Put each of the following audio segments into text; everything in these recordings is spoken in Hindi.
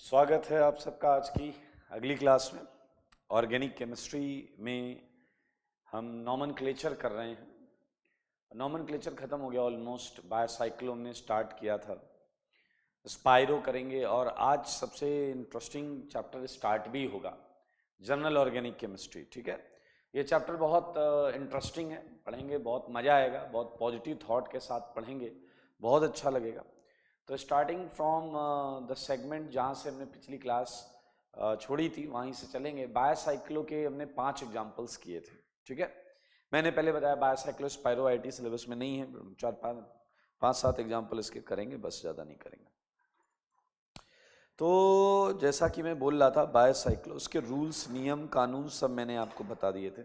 स्वागत है आप सबका आज की अगली क्लास में। ऑर्गेनिक केमिस्ट्री में हम नॉमेनक्लेचर कर रहे हैं। नॉमेनक्लेचर खत्म हो गया ऑलमोस्ट। बायोसाइक्लो हमने स्टार्ट किया था, स्पाइरो करेंगे और आज सबसे इंटरेस्टिंग चैप्टर स्टार्ट भी होगा, जनरल ऑर्गेनिक केमिस्ट्री। ठीक है, ये चैप्टर बहुत इंटरेस्टिंग है, पढ़ेंगे बहुत मज़ा आएगा, बहुत पॉजिटिव थॉट के साथ पढ़ेंगे, बहुत अच्छा लगेगा। तो स्टार्टिंग फ्रॉम द सेगमेंट जहाँ से हमने पिछली क्लास छोड़ी थी वहीं से चलेंगे। बायोसाइक्लो के हमने 5 एग्जाम्पल्स किए थे। ठीक है, मैंने पहले बताया बायोसाइक्लो स्पाइरो आईटी सिलेबस में नहीं है, 4-5-7 एग्जाम्पल इसके करेंगे, बस ज़्यादा नहीं करेंगे। तो जैसा कि मैं बोल रहा था, बायोसाइक्लो उसके रूल्स नियम कानून सब मैंने आपको बता दिए थे।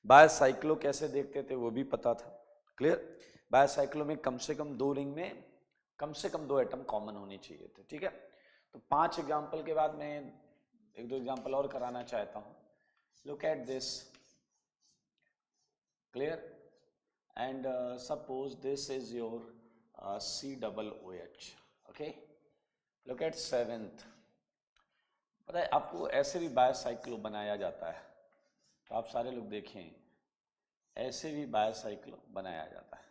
बायोसाइक्लो कैसे देखते थे वो भी पता था। क्लियर? बायोसाइक्लो में कम से कम 2 रिंग में कम से कम 2 एटम कॉमन होने चाहिए थे। ठीक है, तो 5 एग्जाम्पल के बाद मैं 1-2 एग्जाम्पल और कराना चाहता हूँ। Look at this. Clear? And suppose this is your COOH। Okay, look at 7th। पता है आपको ऐसे भी बायोसाइक्लो बनाया जाता है, तो आप सारे लोग देखें ऐसे भी बायोसाइक्लो बनाया जाता है।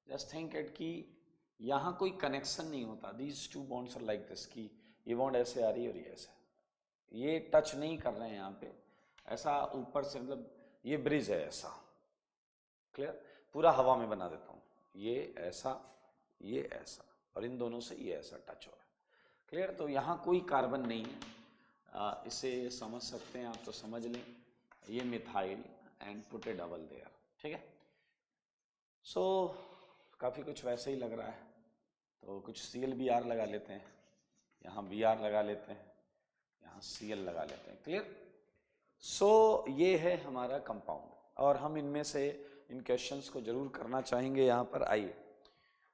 जस्ट थिंक इट कि यहाँ कोई कनेक्शन नहीं होता। These 2 bonds are like this, कि ये बॉन्ड ऐसे आ रही है और ये ऐसे, ये टच नहीं कर रहे हैं यहाँ पे, ऐसा ऊपर से, मतलब ये ब्रिज है ऐसा। क्लियर? पूरा हवा में बना देता हूँ, ये ऐसा, ये ऐसा, और इन दोनों से ये ऐसा टच हो रहा है। क्लियर? तो यहाँ कोई कार्बन नहीं है। इसे समझ सकते हैं आप तो समझ लें, ये methyl and put a double there. ठीक है, सो काफ़ी कुछ वैसे ही लग रहा है, तो कुछ ClBr लगा लेते हैं, यहाँ Br लगा लेते हैं, यहाँ Cl लगा लेते हैं। क्लियर? सो ये है हमारा कंपाउंड, और हम इनमें से इन क्वेश्चंस को जरूर करना चाहेंगे। यहाँ पर आइए,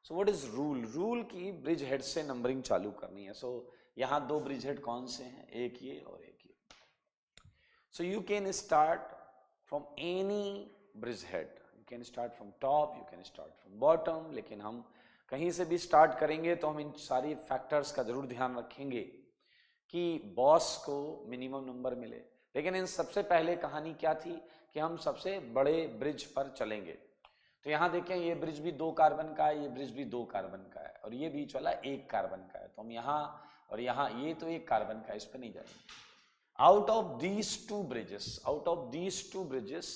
so what is rule? Rule की ब्रिज हेड से नंबरिंग चालू करनी है। सो यहाँ 2 ब्रिज हेड कौन से हैं? एक ये और एक ये। सो you can start from any bridge head, you can start from top, you can start from bottom, लेकिन हम कहीं से भी स्टार्ट करेंगे तो हम इन सारी फैक्टर्स का जरूर ध्यान रखेंगे कि बॉस को मिनिमम नंबर मिले। लेकिन इन सबसे पहले कहानी क्या थी कि हम सबसे बड़े ब्रिज पर चलेंगे। तो यहाँ देखें, ये ब्रिज भी 2 कार्बन का है, ये ब्रिज भी 2 कार्बन का है, और ये बीच वाला 1 कार्बन का है। तो हम यहाँ और यहाँ, ये तो 1 कार्बन का है, इस पर नहीं जाएंगे। Out of these 2 bridges, out of these 2 bridges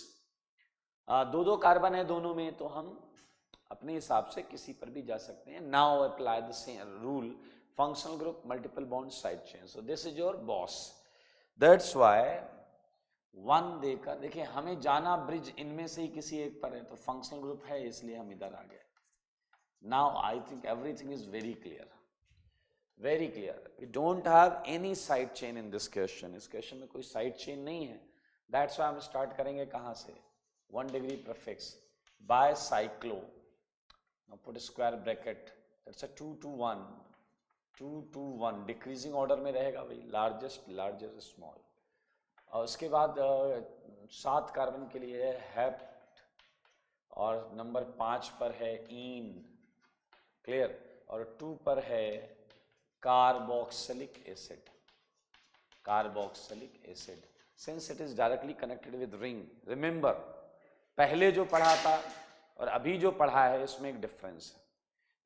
2-2 carbon है दोनों में, तो हम अपने हिसाब से किसी पर भी जा सकते हैं। Now apply the same rule, functional group, multiple bond, side chain. So this is your boss. That's why 1 देकर, देखिए हमें जाना ब्रिज इनमें से ही किसी एक पर है, तो फंक्शनल ग्रुप है इसलिए हम इधर आ गए। Now I think everything is very clear, very clear. We don't have any side chain in this question. इस क्वेश्चन में कोई साइड चेन नहीं है। दैट्स व्हाई हम स्टार्ट करेंगे कहाँ से? 1 degree prefix bicyclo. Now put a square bracket, that's a 2 to 1, 2 to 1, decreasing order में रहेगा भाई, लार्जेस्ट लार्जेस्ट स्मॉल। और उसके बाद 7 कार्बन के लिए है हेप्ट, और नंबर 5 पर है ईन। क्लियर? और 2 पर है carboxylic acid, carboxylic acid, since it is directly connected with ring. Remember, पहले जो पढ़ा था और अभी जो पढ़ा है इसमें एक डिफरेंस है।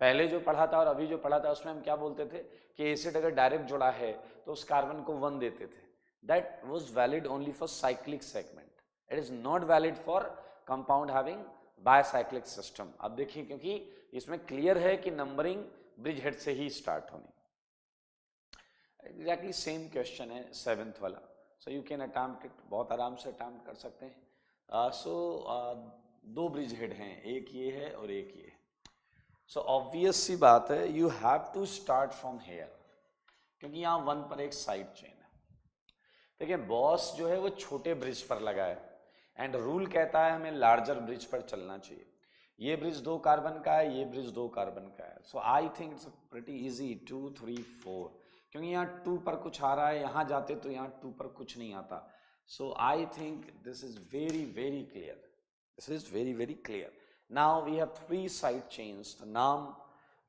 पहले जो पढ़ा था और अभी जो पढ़ा था उसमें हम क्या बोलते थे कि एसिड अगर डायरेक्ट जुड़ा है तो उस कार्बन को 1 देते थे। That was valid only for cyclic segment, it is not valid for compound having bicyclic system. अब देखिए, क्योंकि इसमें क्लियर है कि नंबरिंग ब्रिज हेड से ही स्टार्ट होनी। एग्जैक्टली सेम क्वेश्चन है 7th वाला। सो यू कैन अटेम्प्ट इट, बहुत आराम से अटेम्प्ट कर सकते हैं। सो 2 ब्रिज हेड हैं, एक ये है और एक ये। सो ऑब्वियस सी बात है, you have to start from here, क्योंकि यहाँ 1 पर एक साइड चेन है। देखिए बॉस जो है वो छोटे ब्रिज पर लगा है, एंड रूल कहता है हमें लार्जर ब्रिज पर चलना चाहिए। ये ब्रिज 2 कार्बन का है, ये ब्रिज 2 कार्बन का है। So I think it's pretty easy, 2, 3, 4, क्योंकि यहाँ 2 पर कुछ आ रहा है, यहाँ जाते तो यहाँ 2 पर कुछ नहीं आता। So I think this is very very clear, this is very very clear. Now we have 3 side chains. तो नाम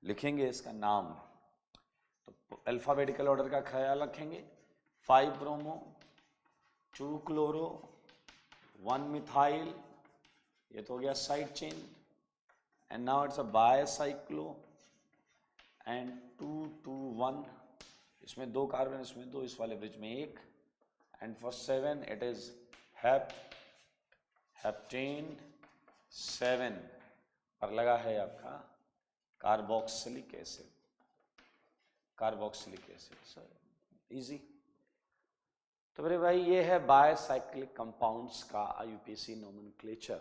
लिखेंगे इसका नाम, तो अल्फाबेटिकल ऑर्डर का ख्याल रखेंगे। 5 ब्रोमो, 2 क्लोरो, 1 मिथाइल, ये तो हो गया side chain, and now it's a bicyclo and 2 2 1, इसमें 2 कार्बन, इसमें 2, इस वाले ब्रिज में 1, and for 7 it is heptane 7 पर लगा है आपका carboxylic acid, carboxylic acid. So easy. तो मेरे भाई ये है बायसाइक्लिक कंपाउंड्स का आईयूपीएसी नोमेनक्लेचर,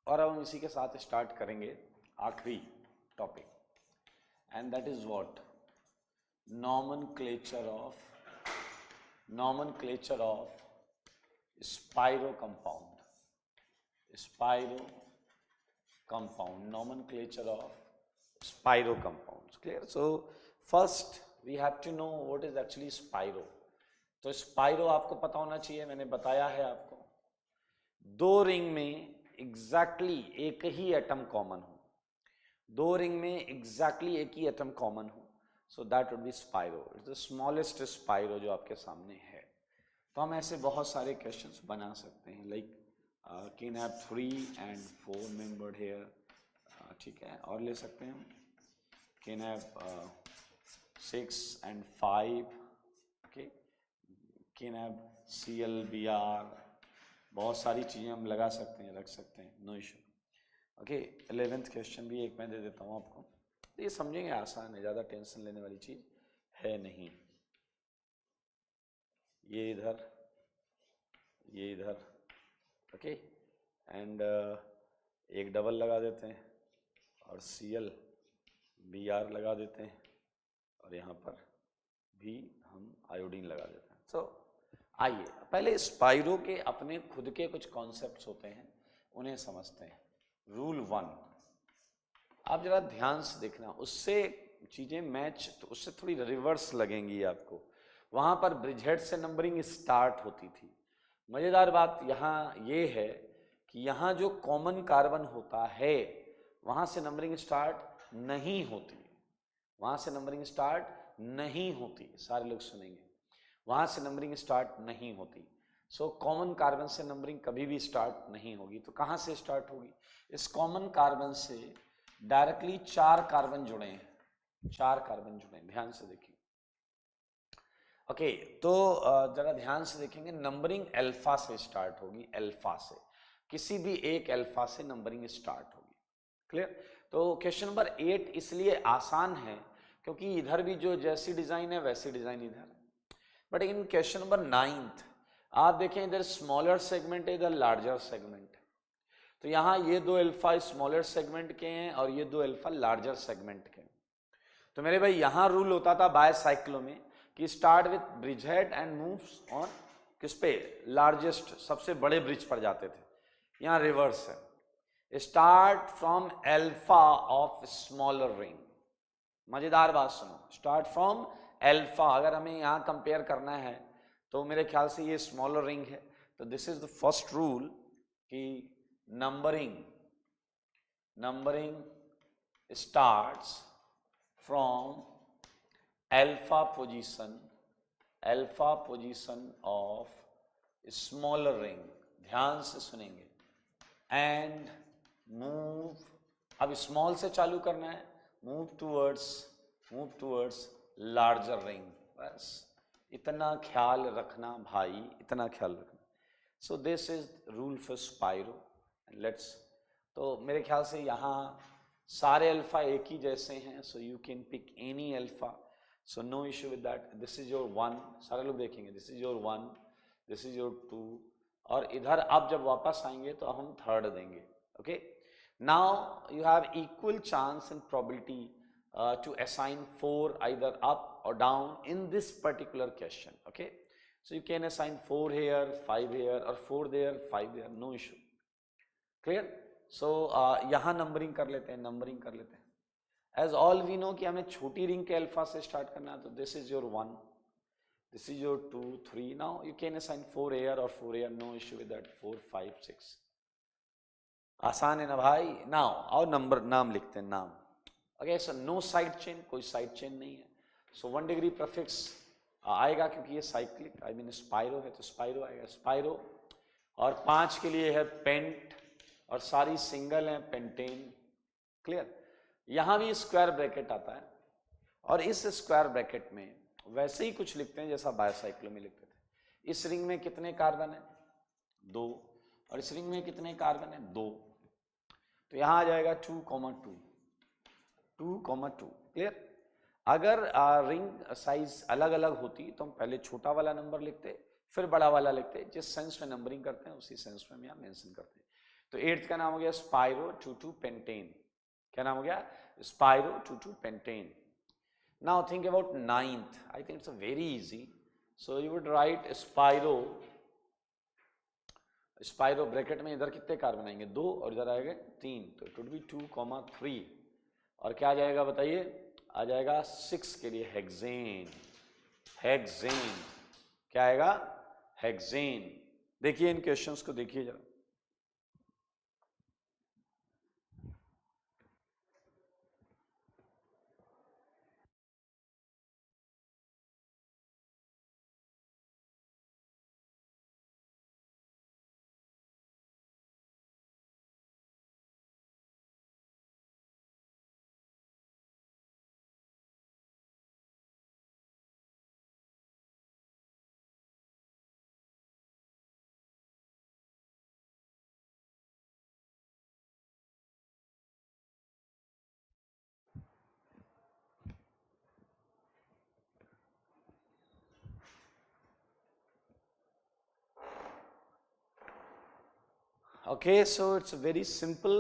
और अब हम इसी के साथ स्टार्ट करेंगे आखिरी topic, and that is what, nomenclature of spiro compound, nomenclature of spiro compounds. Clear? So first we have to know what is actually spiro. तो स्पाइरो आपको पता होना चाहिए, मैंने बताया है आपको, 2 रिंग में एग्जैक्टली एक ही एटम कॉमन हो, 2 रिंग में एग्जैक्टली एक ही एटम कॉमन हो, so that would B spiro. It's the smallest spiro जो आपके सामने है। तो हम ऐसे बहुत सारे क्वेश्चंस बना सकते हैं, like can have 3 and 4 membered here, ठीक है, और ले सकते हैं can have 6 and 5, okay, can have ClBr, बहुत सारी चीज़ें हम लगा सकते हैं, रख सकते हैं, no issue. Okay, 11th question भी एक मैं दे देता हूँ आपको, तो ये समझेंगे, आसान है, ज़्यादा टेंशन लेने वाली चीज़ है नहीं। ये इधर, ये इधर, ओके, एंड एक डबल लगा देते हैं और ClBr लगा देते हैं, और यहाँ पर भी हम आयोडीन लगा देते हैं। सो आइए पहले स्पाइरो के अपने खुद के कुछ कॉन्सेप्ट्स होते हैं, उन्हें समझते हैं। रूल 1, आप जरा ध्यान से देखना, उससे चीज़ें मैच, तो उससे थोड़ी रिवर्स लगेंगी आपको। वहाँ पर ब्रिजहेड से नंबरिंग स्टार्ट होती थी। मज़ेदार बात यहाँ ये है कि यहाँ जो कॉमन कार्बन होता है वहाँ से नंबरिंग स्टार्ट नहीं होती, वहाँ से नंबरिंग स्टार्ट नहीं होती, सारे लोग सुनेंगे, वहाँ से नंबरिंग स्टार्ट नहीं होती। सो कॉमन कार्बन से नंबरिंग कभी भी स्टार्ट नहीं होगी। तो कहाँ से स्टार्ट होगी? इस कॉमन कार्बन से डायरेक्टली 4 कार्बन जुड़े हैं, 4 कार्बन जुड़े हैं, ध्यान से देखिए। ओके, तो जरा ध्यान से देखेंगे, नंबरिंग अल्फा से स्टार्ट होगी, अल्फा से, किसी भी एक अल्फा से नंबरिंग स्टार्ट होगी। क्लियर? तो क्वेश्चन नंबर 8 इसलिए आसान है क्योंकि इधर भी जो जैसी डिजाइन है वैसी डिजाइन इधर। बट इन क्वेश्चन नंबर 9 आप देखें, इधर स्मॉलर सेगमेंट है, इधर लार्जर सेगमेंट है। तो यहाँ ये 2 अल्फा स्मॉलर सेगमेंट के हैं और ये 2 अल्फा लार्जर सेगमेंट के हैं। तो मेरे भाई यहाँ रूल होता था बायसाइक्लो में कि start with bridgehead and moves on किस पे, लार्जेस्ट, सबसे बड़े ब्रिज पर जाते थे। यहाँ रिवर्स है, start from alpha of smaller ring. मजेदार बात सुनो, स्टार्ट फ्रॉम अल्फा, अगर हमें यहाँ कंपेयर करना है तो मेरे ख्याल से ये स्मॉलर रिंग है, तो this is the first rule कि numbering starts from alpha position of smaller ring, ध्यान से सुनेंगे, एंड मूव, अब स्मॉल से चालू करना है, मूव टूवर्ड्स लार्जर रिंग, बस इतना ख्याल रखना भाई, इतना ख्याल रखना। सो this is rule for spiro. Let's, तो मेरे ख्याल से यहाँ सारे अल्फा एक ही जैसे हैं, so you can pick any alpha, so no issue with that. This is your 1, सारे लोग देखेंगे, this is your 1, this is your 2, और इधर आप जब वापस आएंगे तो हम 3rd देंगे। Okay, now you have equal chance and probability to assign 4 either up or down in this particular question. Okay, so you can assign 4 here, 5 here, or 4 there, 5 there, no issue. Clear? So यहाँ नंबरिंग कर लेते हैं, as all we know कि हमें छोटी रिंग के अल्फा से स्टार्ट करना है, तो this is your 1, this is your 2, 3, now you can assign 4 here or 4 here, no issue with that, 4, 5, 6, आसान है ना भाई। नाउ और नाम लिखते हैं, नाम। Okay, so no side chain, कोई साइड चेन नहीं है, सो 1 डिग्री प्रफिक्स आएगा क्योंकि ये साइक्लिक आई मीन स्पाइरो है तो स्पाइरो आएगा स्पाइरो। और 5 के लिए है पेंट और सारी सिंगल है पेंटेन। क्लियर। यहां भी स्क्वायर ब्रैकेट आता है और इस स्क्वायर ब्रैकेट में वैसे ही कुछ लिखते हैं जैसा बायोसाइक्लो में लिखते थे। इस रिंग में कितने कार्बन है 2 और इस रिंग में कितने कार्बन है 2 तो यहां आ जाएगा 2, 2, 2। क्लियर। अगर रिंग साइज अलग अलग होती तो हम पहले छोटा वाला नंबर लिखते फिर बड़ा वाला लिखते। जिस सेंस में नंबरिंग करते हैं उसी सेंस में हम यहाँ मेंशन करते हैं। तो 8th का नाम हो गया स्पाइरो 2,2 पेंटेन। क्या नाम हो गया spiro 2,2 pentane. Now think about 9th। I think it's very easy. So you would write spiro bracket में इधर कितने कार्बन आएंगे 2 और इधर आएंगे 3 तो इट वुड बी 2, 3 और क्या आ जाएगा बताइए आ जाएगा 6 के लिए हेक्सेन। क्या आएगा हेक्सेन। देखिए इन क्वेश्चंस को देखिए जरा। Okay, so it's a very simple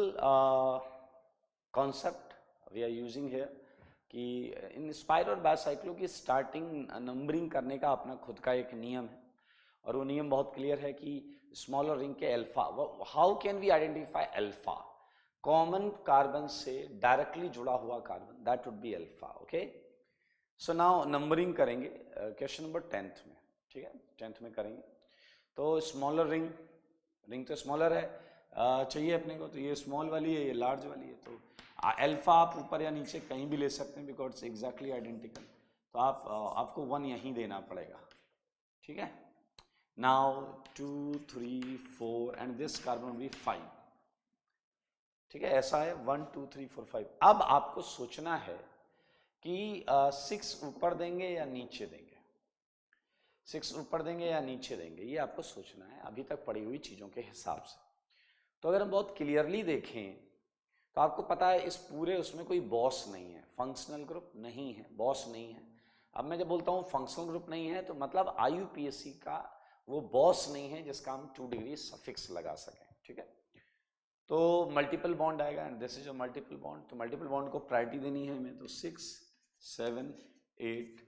concept we are using here कि इन स्पाइरो और बायोसाइक्लो की स्टार्टिंग नंबरिंग करने का अपना खुद का एक नियम है और वो नियम बहुत क्लियर है कि स्मॉलर रिंग के alpha how can we identify alpha common carbon से डायरेक्टली जुड़ा हुआ carbon that would be alpha. Okay so now numbering करेंगे क्वेश्चन नंबर 10th में। ठीक है 10th में करेंगे। तो स्मॉलर रिंग तो स्मॉलर है चाहिए अपने को तो ये स्मॉल वाली है ये लार्ज वाली है तो अल्फा आप ऊपर या नीचे कहीं भी ले सकते हैं बिकॉज एग्जैक्टली आइडेंटिकल। तो आपको 1 यहीं देना पड़ेगा। ठीक है नाउ 2, 3, 4 एंड दिस कार्बन भी 5। ठीक है ऐसा है 1, 2, 3, 4, 5। अब आपको सोचना है कि 6 ऊपर देंगे या नीचे देंगे 6 ऊपर देंगे या नीचे देंगे ये आपको सोचना है अभी तक पड़ी हुई चीज़ों के हिसाब से। तो अगर हम बहुत क्लियरली देखें तो आपको पता है इस पूरे उसमें कोई बॉस नहीं है फंक्शनल ग्रुप नहीं है बॉस नहीं है। अब मैं जब बोलता हूँ फंक्शनल ग्रुप नहीं है तो मतलब IUPAC का वो बॉस नहीं है जिसका हम 2 डिग्री सफिक्स लगा सकें। ठीक है तो मल्टीपल बॉन्ड आएगा and this is a multiple bond तो मल्टीपल बॉन्ड को प्रायोरिटी देनी है हमें तो 6, 7, 8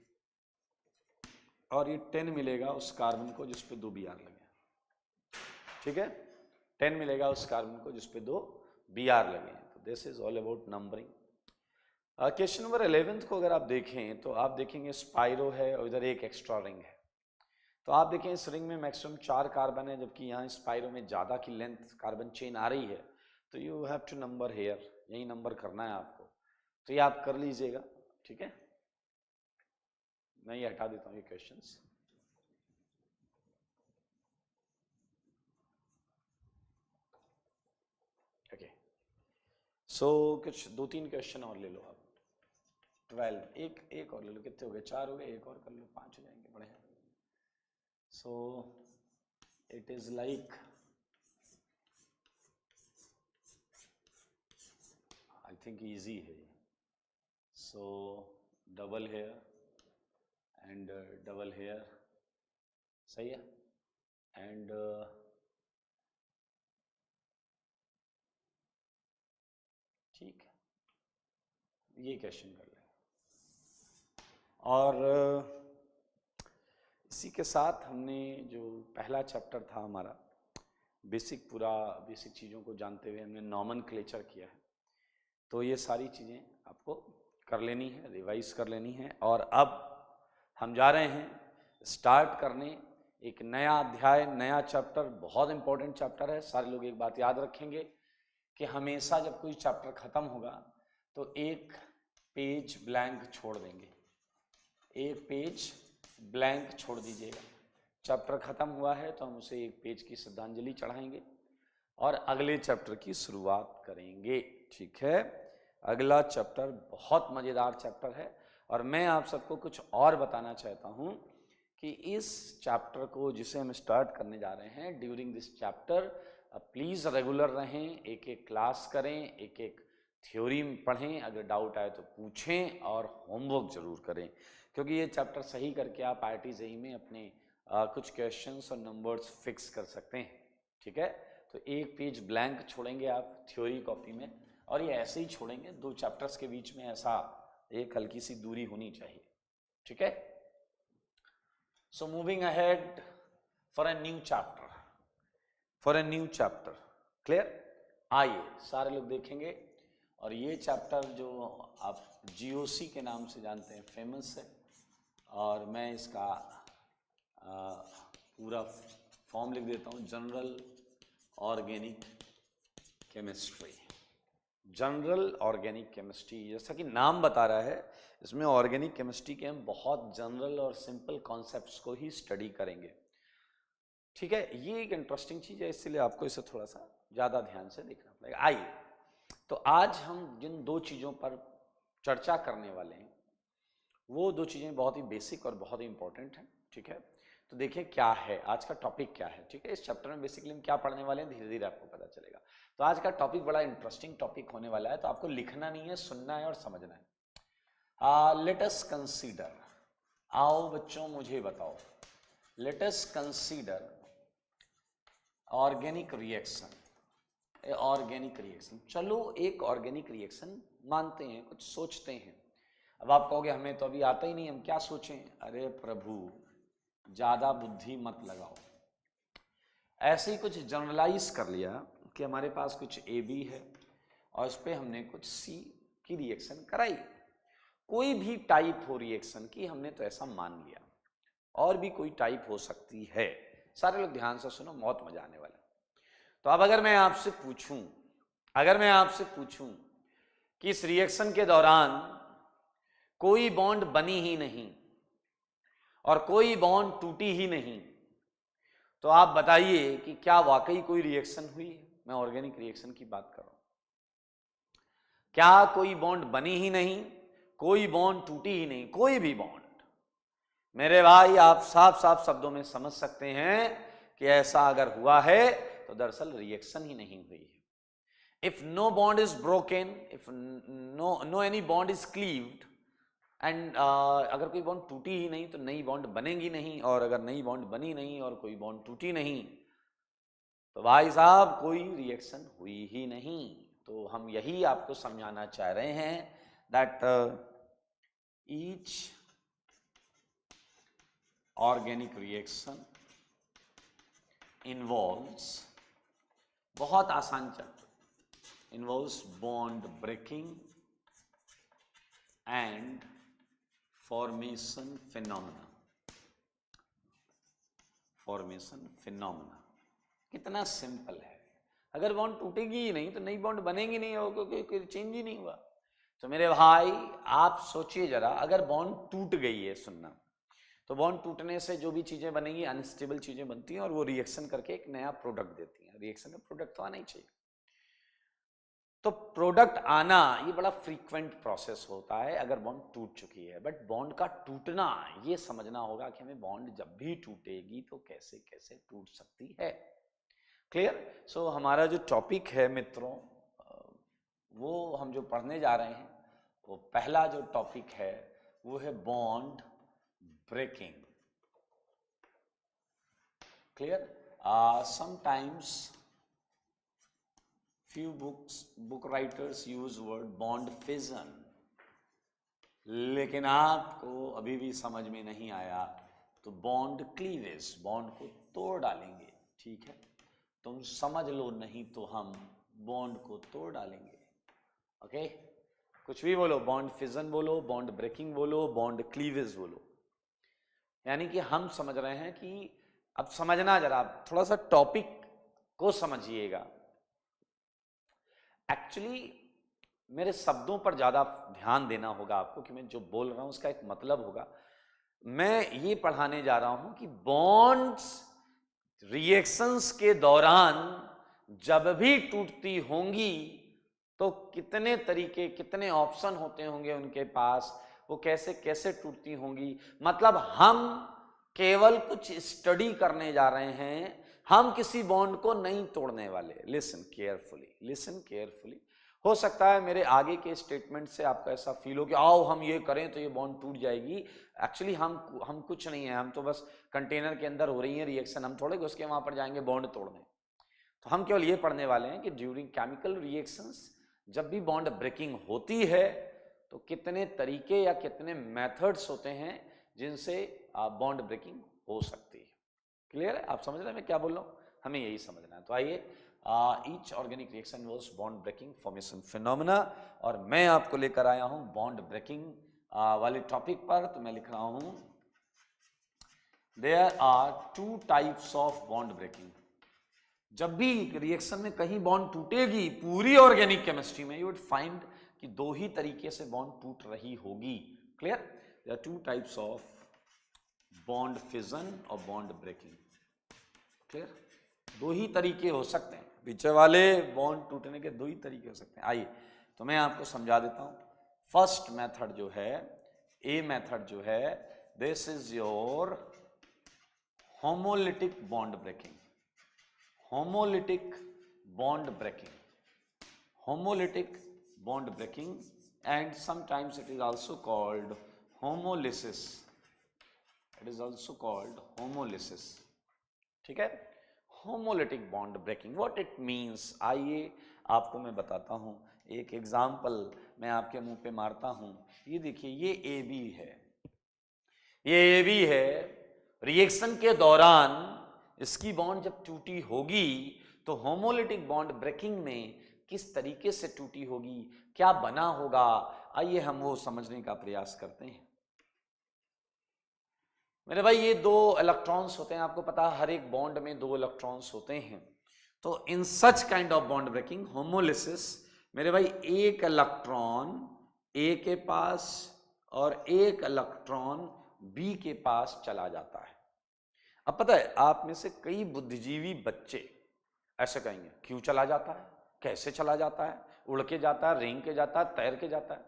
और ये 10 मिलेगा उस कार्बन को जिस पे 2 Br लगे। ठीक है 10 मिलेगा उस कार्बन को जिस पे 2 Br लगे हैं। तो this is all about numbering. Question number 11th को अगर आप देखें तो आप देखेंगे स्पाइरो है और इधर एक एक्स्ट्रा रिंग है। तो आप देखें इस रिंग में मैक्सिमम 4 कार्बन है जबकि यहाँ स्पाइरो में ज़्यादा की लेंथ कार्बन चेन आ रही है तो you have to number here यही नंबर करना है आपको। तो ये आप कर लीजिएगा। ठीक है मैं ये हटा देता हूँ ये क्वेश्चंस। ओके सो कुछ 2-3 क्वेश्चन और ले लो आप। 12 एक और ले लो कितने हो गए 4 हो गए एक और कर लो 5 हो जाएंगे बड़े। So it is like I think easy है। So double here and double here सही है एंड ठीक है ये क्वेश्चन कर लें और इसी के साथ हमने जो पहला चैप्टर था हमारा बेसिक चीज़ों को जानते हुए हमने नॉमेनक्लेचर किया है। तो ये सारी चीज़ें आपको कर लेनी है रिवाइज कर लेनी है और अब हम जा रहे हैं स्टार्ट करने एक नया अध्याय नया चैप्टर। बहुत इंपॉर्टेंट चैप्टर है। सारे लोग एक बात याद रखेंगे कि हमेशा जब कोई चैप्टर खत्म होगा तो एक पेज ब्लैंक छोड़ देंगे। एक पेज ब्लैंक छोड़ दीजिएगा। चैप्टर खत्म हुआ है तो हम उसे एक पेज की श्रद्धांजलि चढ़ाएंगे और अगले चैप्टर की शुरुआत करेंगे। ठीक है, अगला चैप्टर बहुत मजेदार चैप्टर है और मैं आप सबको कुछ और बताना चाहता हूं कि इस चैप्टर को जिसे हम स्टार्ट करने जा रहे हैं, during this chapter please regular रहें, एक एक क्लास करें, एक एक थ्योरी पढ़ें, अगर डाउट आए तो पूछें और होमवर्क जरूर करें, क्योंकि ये चैप्टर सही करके आप IIT JEE में अपने कुछ क्वेश्चंस और नंबर्स फिक्स कर सकते हैं। ठीक है, तो एक पेज ब्लैंक छोड़ेंगे आप थ्योरी कॉपी में, और ये ऐसे ही छोड़ेंगे, 2 चैप्टर्स के बीच में ऐसा एक हल्की सी दूरी होनी चाहिए। ठीक है, so moving ahead for a new chapter, clear. आइए सारे लोग देखेंगे, और ये चैप्टर जो आप GOC के नाम से जानते हैं, फेमस है, और मैं इसका पूरा फॉर्म लिख देता हूँ, general organic chemistry. General organic chemistry, जैसा कि नाम बता रहा है, इसमें ऑर्गेनिक केमिस्ट्री के हम बहुत जनरल और सिंपल कॉन्सेप्ट्स को ही स्टडी करेंगे। ठीक है, ये एक इंटरेस्टिंग चीज़ है, इसलिए आपको इसे थोड़ा सा ज़्यादा ध्यान से देखना पड़ेगा। आइए, तो आज हम जिन 2 चीज़ों पर चर्चा करने वाले हैं, वो 2 चीज़ें बहुत ही बेसिक और बहुत ही इंपॉर्टेंट हैं। ठीक है, तो देखिए क्या है आज का टॉपिक, क्या है। ठीक है, इस चैप्टर में बेसिकली हम क्या पढ़ने वाले हैं, धीरे धीरे आपको पता चलेगा। तो आज का टॉपिक बड़ा इंटरेस्टिंग टॉपिक होने वाला है, तो आपको लिखना नहीं है, सुनना है और समझना है। लेट अस कंसीडर, आओ बच्चों मुझे बताओ, let us consider organic reaction. Organic reaction, चलो एक ऑर्गेनिक रिएक्शन मानते हैं, कुछ सोचते हैं। अब आप कहोगे हमें तो अभी आता ही नहीं, हम क्या सोचें। अरे प्रभु, ज्यादा बुद्धि मत लगाओ, ऐसे ही कुछ जनरलाइज कर लिया कि हमारे पास कुछ AB है और इस पर हमने कुछ C की रिएक्शन कराई, कोई भी टाइप हो रिएक्शन की, हमने तो ऐसा मान लिया, और भी कोई टाइप हो सकती है। सारे लोग ध्यान से सुनो, बहुत मजा आने वाला है। तो अब अगर मैं आपसे पूछूं कि इस रिएक्शन के दौरान कोई बॉन्ड बनी ही नहीं और कोई बॉन्ड टूटी ही नहीं, तो आप बताइए कि क्या वाकई कोई रिएक्शन हुई है। मैं ऑर्गेनिक रिएक्शन की बात कर रहा हूं। क्या कोई बॉन्ड बनी ही नहीं, कोई बॉन्ड टूटी ही नहीं, कोई भी बॉन्ड। मेरे भाई, आप साफ साफ शब्दों में समझ सकते हैं कि ऐसा अगर हुआ है तो दरअसल रिएक्शन ही नहीं हुई है। If no bond is broken, if no any bond is cleaved, and अगर कोई बॉन्ड टूटी ही नहीं तो नई बॉन्ड बनेगी नहीं, और अगर नई बॉन्ड बनी नहीं और कोई बॉन्ड टूटी नहीं, तो भाई साहब कोई रिएक्शन हुई ही नहीं। तो हम यही आपको समझाना चाह रहे हैं that each organic reaction involves, बहुत आसान chapter, involves bond breaking and formation phenomena। कितना सिंपल है। अगर बॉन्ड टूटेगी ही नहीं तो नई बॉन्ड बनेगी नहीं, और कोई चेंज ही नहीं हुआ। तो मेरे भाई आप सोचिए जरा, अगर बॉन्ड टूट गई है, सुनना, तो बॉन्ड टूटने से जो भी चीजें बनेंगी, अनस्टेबल चीजें बनती हैं और वो रिएक्शन करके एक नया प्रोडक्ट देती हैं। रिएक्शन में प्रोडक्ट तो आना ही चाहिए। तो प्रोडक्ट आना ये बड़ा फ्रीक्वेंट प्रोसेस होता है अगर बॉन्ड टूट चुकी है, बट बॉन्ड का टूटना ये समझना होगा कि हमें बॉन्ड जब भी टूटेगी तो कैसे कैसे टूट सकती है। क्लियर। सो हमारा जो टॉपिक है मित्रों, वो हम जो पढ़ने जा रहे हैं, वो पहला जो टॉपिक है वो है bond breaking. Clear. Sometimes few book writers use word bond fission, लेकिन आपको अभी भी समझ में नहीं आया तो बॉन्ड क्लीवेज, बॉन्ड को तोड़ डालेंगे। ठीक है, तुम समझ लो, नहीं तो हम बॉन्ड को तोड़ डालेंगे। ओके, कुछ भी बोलो, बॉन्ड फिजन बोलो, बॉन्ड ब्रेकिंग बोलो, बॉन्ड क्लीवेज बोलो, यानी कि हम समझ रहे हैं कि अब समझना जरा, थोड़ा सा टॉपिक को समझिएगा। एक्चुअली मेरे शब्दों पर ज़्यादा ध्यान देना होगा आपको कि मैं जो बोल रहा हूँ उसका एक मतलब होगा। मैं ये पढ़ाने जा रहा हूं कि बॉन्ड्स रिएक्शंस के दौरान जब भी टूटती होंगी तो कितने तरीके, कितने ऑप्शन होते होंगे उनके पास, वो कैसे कैसे टूटती होंगी। मतलब हम केवल कुछ स्टडी करने जा रहे हैं, हम किसी बॉन्ड को नहीं तोड़ने वाले। Listen carefully, listen carefully. हो सकता है मेरे आगे के स्टेटमेंट से आपको ऐसा फील हो कि आओ हम ये करें तो ये बॉन्ड टूट जाएगी। एक्चुअली हम कुछ नहीं है, हम तो बस कंटेनर के अंदर हो रही है रिएक्शन, हम थोड़े घुस के वहां पर जाएंगे बॉन्ड तोड़ने। तो हम केवल ये पढ़ने वाले हैं कि ड्यूरिंग केमिकल रिएक्शंस जब भी बॉन्ड ब्रेकिंग होती है तो कितने तरीके या कितने मेथड्स होते हैं जिनसे बॉन्ड ब्रेकिंग हो सकती है। क्लियर है? आप समझ रहे हैं मैं क्या बोल रहा हूं? हमें यही समझना है। तो आइए, each organic reaction was bond breaking formation phenomena, और मैं आपको लेकर आया हूं बॉन्ड ब्रेकिंग वाले टॉपिक पर। तो मैं लिख रहा हूं there are two types of bond breaking. जब भी रिएक्शन में कहीं बॉन्ड टूटेगी पूरी ऑर्गेनिक केमिस्ट्री में, यू वुड फाइंड कि दो ही तरीके से बॉन्ड टूट रही होगी। Clear? There are two types of bond fission और बॉन्ड ब्रेकिंग। क्लियर? दो ही तरीके हो सकते हैं, पीछे वाले बॉन्ड टूटने के दो ही तरीके हो सकते हैं। आइए तो मैं आपको समझा देता हूं। फर्स्ट मेथड जो है, ए मेथड जो है, this is your homolytic bond breaking. Homolytic bond breaking, homolytic bond breaking, and sometimes it is also called homolysis. It is also called homolysis. ठीक है? homolytic bond breaking, what it means, आइए आपको मैं बताता हूं। एक एग्जाम्पल मैं आपके मुंह पे मारता हूं। ये देखिए, ये AB है, ये AB है। रिएक्शन के दौरान इसकी बॉन्ड जब टूटी होगी तो होमोलिटिक बॉन्ड ब्रेकिंग में किस तरीके से टूटी होगी, क्या बना होगा, आइए हम वो समझने का प्रयास करते हैं। मेरे भाई, ये दो इलेक्ट्रॉन्स होते हैं, आपको पता है हर एक बॉन्ड में दो इलेक्ट्रॉन्स होते हैं। तो in such kind of bond breaking, homolysis, मेरे भाई एक इलेक्ट्रॉन ए के पास और एक इलेक्ट्रॉन बी के पास चला जाता है। अब पता है आप में से कई बुद्धिजीवी बच्चे ऐसे कहेंगे, क्यों चला जाता है, कैसे चला जाता है, उड़ के जाता है, रेंग के जाता है, तैर के जाता है।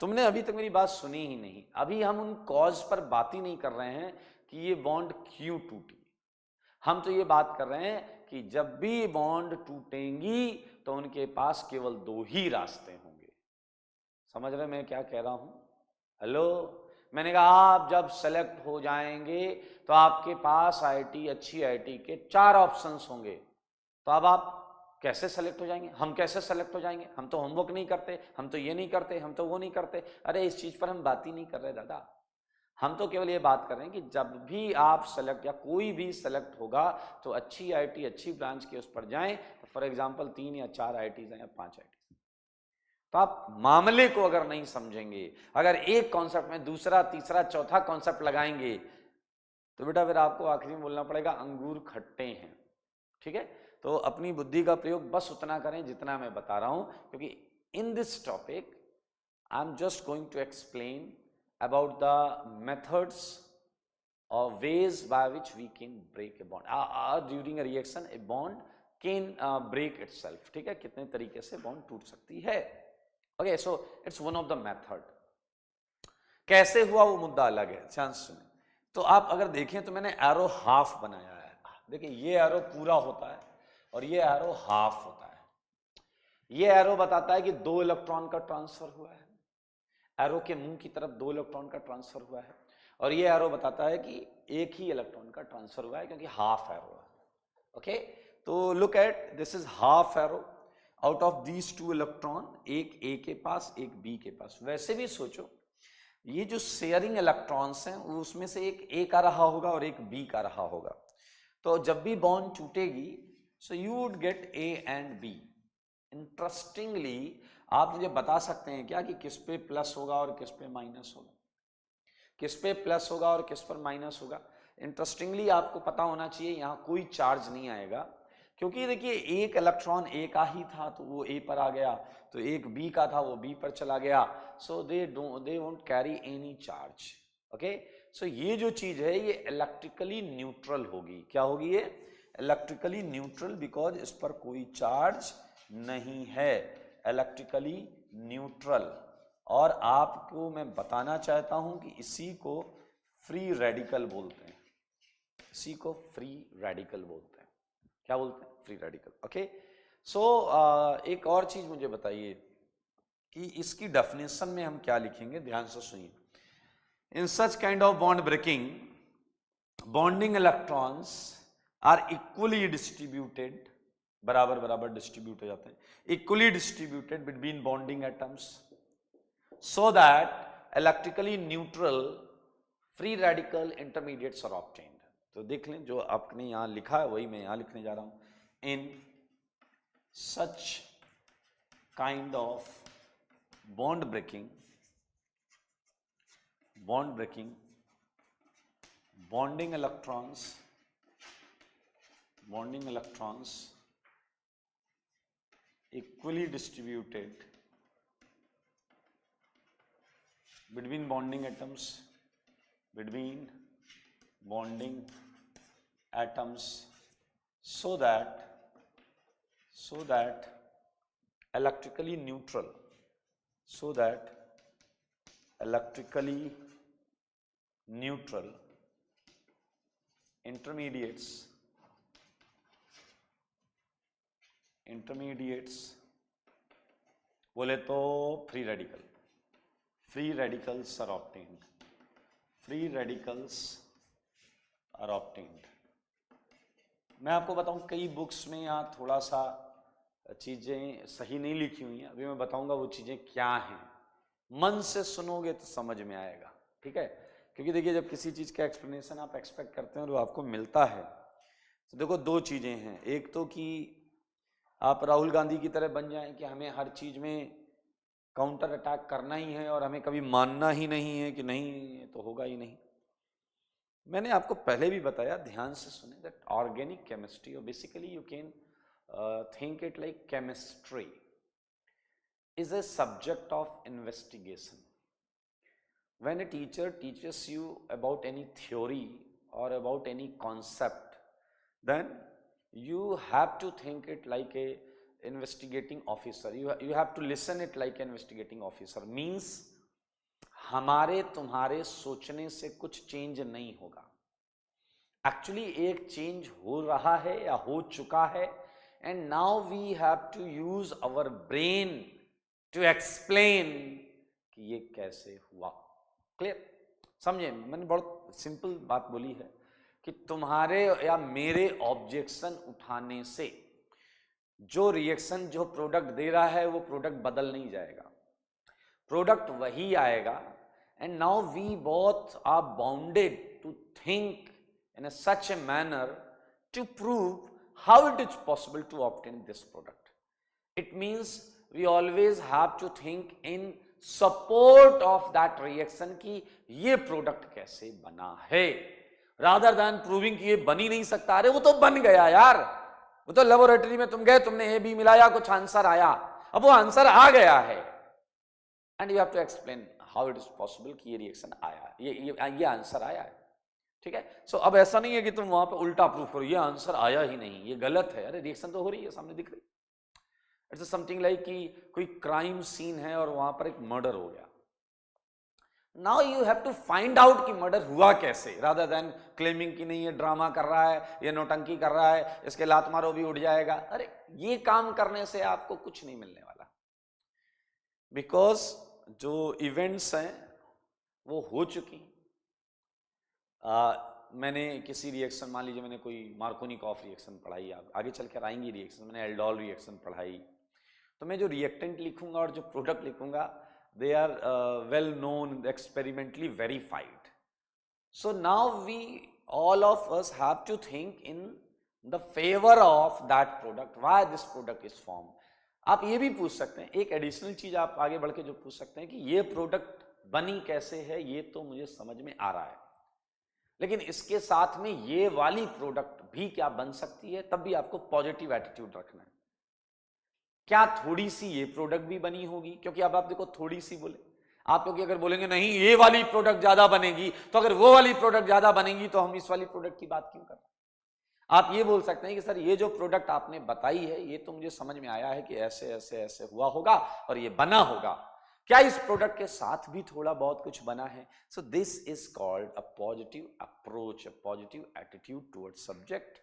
तुमने अभी तक मेरी बात सुनी ही नहीं। अभी हम उन कॉज पर बात ही नहीं कर रहे हैं कि ये बॉन्ड क्यों टूटी। हम तो ये बात कर रहे हैं कि जब भी बॉन्ड टूटेंगी तो उनके पास केवल दो ही रास्ते होंगे। समझ रहे मैं क्या कह रहा हूं? हेलो, मैंने कहा आप जब सेलेक्ट हो जाएंगे तो आपके पास आईआईटी, अच्छी आईआईटी के 4 ऑप्शंस होंगे। तो अब आप कैसे सेलेक्ट हो जाएंगे? हम कैसे सेलेक्ट हो जाएंगे? हम तो होमवर्क नहीं करते, हम तो ये नहीं करते, हम तो वो नहीं करते। अरे इस चीज पर हम बात ही नहीं कर रहे दादा। हम तो केवल ये बात कर रहे हैं कि जब भी आप सेलेक्ट या कोई भी सेलेक्ट होगा तो अच्छी आईआईटी, अच्छी ब्रांच के उस पर जाएं। तो फॉर एग्जांपल 3 या 4 आईआईटीज हैं या 5 आईआईटी। तो आप मामले को अगर नहीं समझेंगे, अगर एक कॉन्सेप्ट में दूसरा, तीसरा, चौथा कॉन्सेप्ट लगाएंगे तो बेटा फिर आपको आखिरी में बोलना पड़ेगा अंगूर खट्टे हैं। ठीक है? तो अपनी बुद्धि का प्रयोग बस उतना करें जितना मैं बता रहा हूं, क्योंकि in this topic I am just going to explain about the methods or ways by which we can break a bond. During a reaction a bond can break itself. ठीक है? कितने तरीके से बॉन्ड टूट सकती है। Okay, so it's one of the method. कैसे हुआ वो मुद्दा अलग है, ध्यान सुने। तो आप अगर देखें तो मैंने एरो हाफ बनाया है। देखिए, ये एरो पूरा होता है और ये एरो हाफ होता है। ये एरो बताता है कि 2 इलेक्ट्रॉन का ट्रांसफर हुआ है, एरो के मुंह की तरफ 2 इलेक्ट्रॉन का ट्रांसफर हुआ है, और ये एरो बताता है कि एक ही इलेक्ट्रॉन का ट्रांसफर हुआ है क्योंकि हाफ एरो है। ओके, तो look at this is half arrow. Out of these 2 electron, एक ए के पास, एक बी के पास। वैसे भी सोचो, ये जो शेयरिंग इलेक्ट्रॉन्स हैं उसमें से एक ए का रहा होगा और एक बी का रहा होगा। तो जब भी बॉन्ड टूटेगी so you would get A and B. Interestingly आप मुझे बता सकते हैं क्या कि किस पे प्लस होगा और किस पे माइनस होगा, किस पे प्लस होगा और किस पर माइनस होगा? इंटरेस्टिंगली आपको पता होना चाहिए यहाँ कोई चार्ज नहीं आएगा, क्योंकि देखिए एक इलेक्ट्रॉन ए का ही था तो वो ए पर आ गया, तो एक बी का था वो बी पर चला गया। So they won't carry any charge. Okay, so ये जो चीज है ये इलेक्ट्रिकली न्यूट्रल होगी। क्या होगी ये? इलेक्ट्रिकली न्यूट्रल, बिकॉज इस पर कोई चार्ज नहीं है, इलेक्ट्रिकली न्यूट्रल। और आपको मैं बताना चाहता हूं कि इसी को फ्री रेडिकल बोलते हैं, इसी को फ्री रेडिकल बोलते हैं। क्या बोलते हैं? Free radical. ओके, सो एक और चीज मुझे बताइए कि इसकी डेफिनेशन में हम क्या लिखेंगे, ध्यान से सुनिए। In such kind of bond breaking, bonding electrons are equally distributed, बराबर बराबर डिस्ट्रीब्यूट हो जाते हैं, equally distributed between bonding atoms, so that electrically neutral free radical intermediates are obtained। तो देख लें, जो आपने यहां लिखा है वही मैं यहां लिखने जा रहा हूं। इन such kind of bond breaking bonding electrons equally distributed between bonding atoms so that electrically neutral intermediates बोले तो फ्री radicals are obtained, मैं आपको बताऊं कई बुक्स में यहाँ थोड़ा सा चीजें सही नहीं लिखी हुई हैं, अभी मैं बताऊंगा वो चीजें क्या हैं। मन से सुनोगे तो समझ में आएगा, ठीक है? क्योंकि देखिए, जब किसी चीज का एक्सप्लेनेशन आप एक्सपेक्ट करते हैं और वो आपको मिलता है, तो देखो दो चीजें हैं। एक तो कि आप राहुल गांधी की तरह बन जाएं कि हमें हर चीज में काउंटर अटैक करना ही है और हमें कभी मानना ही नहीं है कि नहीं तो होगा ही नहीं। मैंने आपको पहले भी बताया, ध्यान से सुने, दैट ऑर्गेनिक केमिस्ट्री, और basically you can think it like chemistry, is a subject of investigation. When a teacher teaches you about any theory or about any concept, then you have to think it like a investigating officer. You have to listen it like an investigating officer. Means हमारे तुम्हारे सोचने से कुछ चेंज नहीं होगा, एक्चुअली एक चेंज हो रहा है या हो चुका है, and now we have to use our brain to explain कि ये कैसे हुआ। क्लियर? समझे? मैंने बहुत सिंपल बात बोली है कि तुम्हारे या मेरे ऑब्जेक्शन उठाने से जो रिएक्शन, जो प्रोडक्ट दे रहा है, वो प्रोडक्ट बदल नहीं जाएगा, प्रोडक्ट वही आएगा। And now we both are bounded to think in a such a manner to prove how it is possible to obtain this product. It means we always have to think in support of that reaction कि ये प्रोडक्ट कैसे बना है, rather than proving कि ये बन ही नहीं सकता। अरे वो तो बन गया यार, वो तो लेबोरेटरी में तुम गए, तुमने ए बी मिलाया, कुछ आंसर आया, अब वो आंसर आ गया है, and you have to explain how it is possible कि ये रिएक्शन आया, ये आंसर आया है, ठीक है? सो अब ऐसा नहीं है कि तुम वहां पे उल्टा प्रूफ करो, ये आंसर आया ही नहीं, ये गलत है। अरे रिएक्शन तो हो रही है, सामने दिख रही। इट्स समथिंग लाइक कि कोई क्राइम सीन है और वहां पर एक मर्डर हो गया। Now you have to find out कि मर्डर हुआ कैसे, रादर देन क्लेमिंग कि नहीं ये ड्रामा कर रहा है, ये नौटंकी कर रहा है, इसके लात मारो भी उठ जाएगा। अरे ये काम करने से आपको कुछ नहीं मिलने वाला, बिकॉज जो इवेंट्स हैं वो हो चुकी। मैंने किसी रिएक्शन, मान लीजिए मैंने कोई मार्कोनिकॉफ रिएक्शन पढ़ाई, आगे चल कर आएंगी रिएक्शन, मैंने एल्डोल रिएक्शन पढ़ाई, तो मैं जो रिएक्टेंट लिखूंगा और जो प्रोडक्ट लिखूंगा, they are well known, experimentally verified. So now we all of us have to think in the favour of that product, why this product is form. आप ये भी पूछ सकते हैं, एक एडिशनल चीज आप आगे बढ़ के जो पूछ सकते हैं कि ये प्रोडक्ट बनी कैसे है, ये तो मुझे समझ में आ रहा है, लेकिन इसके साथ में ये वाली प्रोडक्ट भी क्या बन सकती है, तब भी आपको पॉजिटिव एटीट्यूड रखना है। क्या थोड़ी सी ये प्रोडक्ट भी बनी होगी? क्योंकि अब आप देखो थोड़ी सी बोले, आप क्योंकि अगर बोलेंगे नहीं ये वाली प्रोडक्ट ज्यादा बनेगी, तो अगर वो वाली प्रोडक्ट ज्यादा बनेगी तो हम इस वाली प्रोडक्ट की बात क्यों कर रहे हैं? आप ये बोल सकते हैं कि सर ये जो प्रोडक्ट आपने बताई है ये तो मुझे समझ में आया है कि ऐसे ऐसे ऐसे हुआ होगा और ये बना होगा, क्या इस प्रोडक्ट के साथ भी थोड़ा बहुत कुछ बना है? So this is called a positive approach, a positive attitude towards subject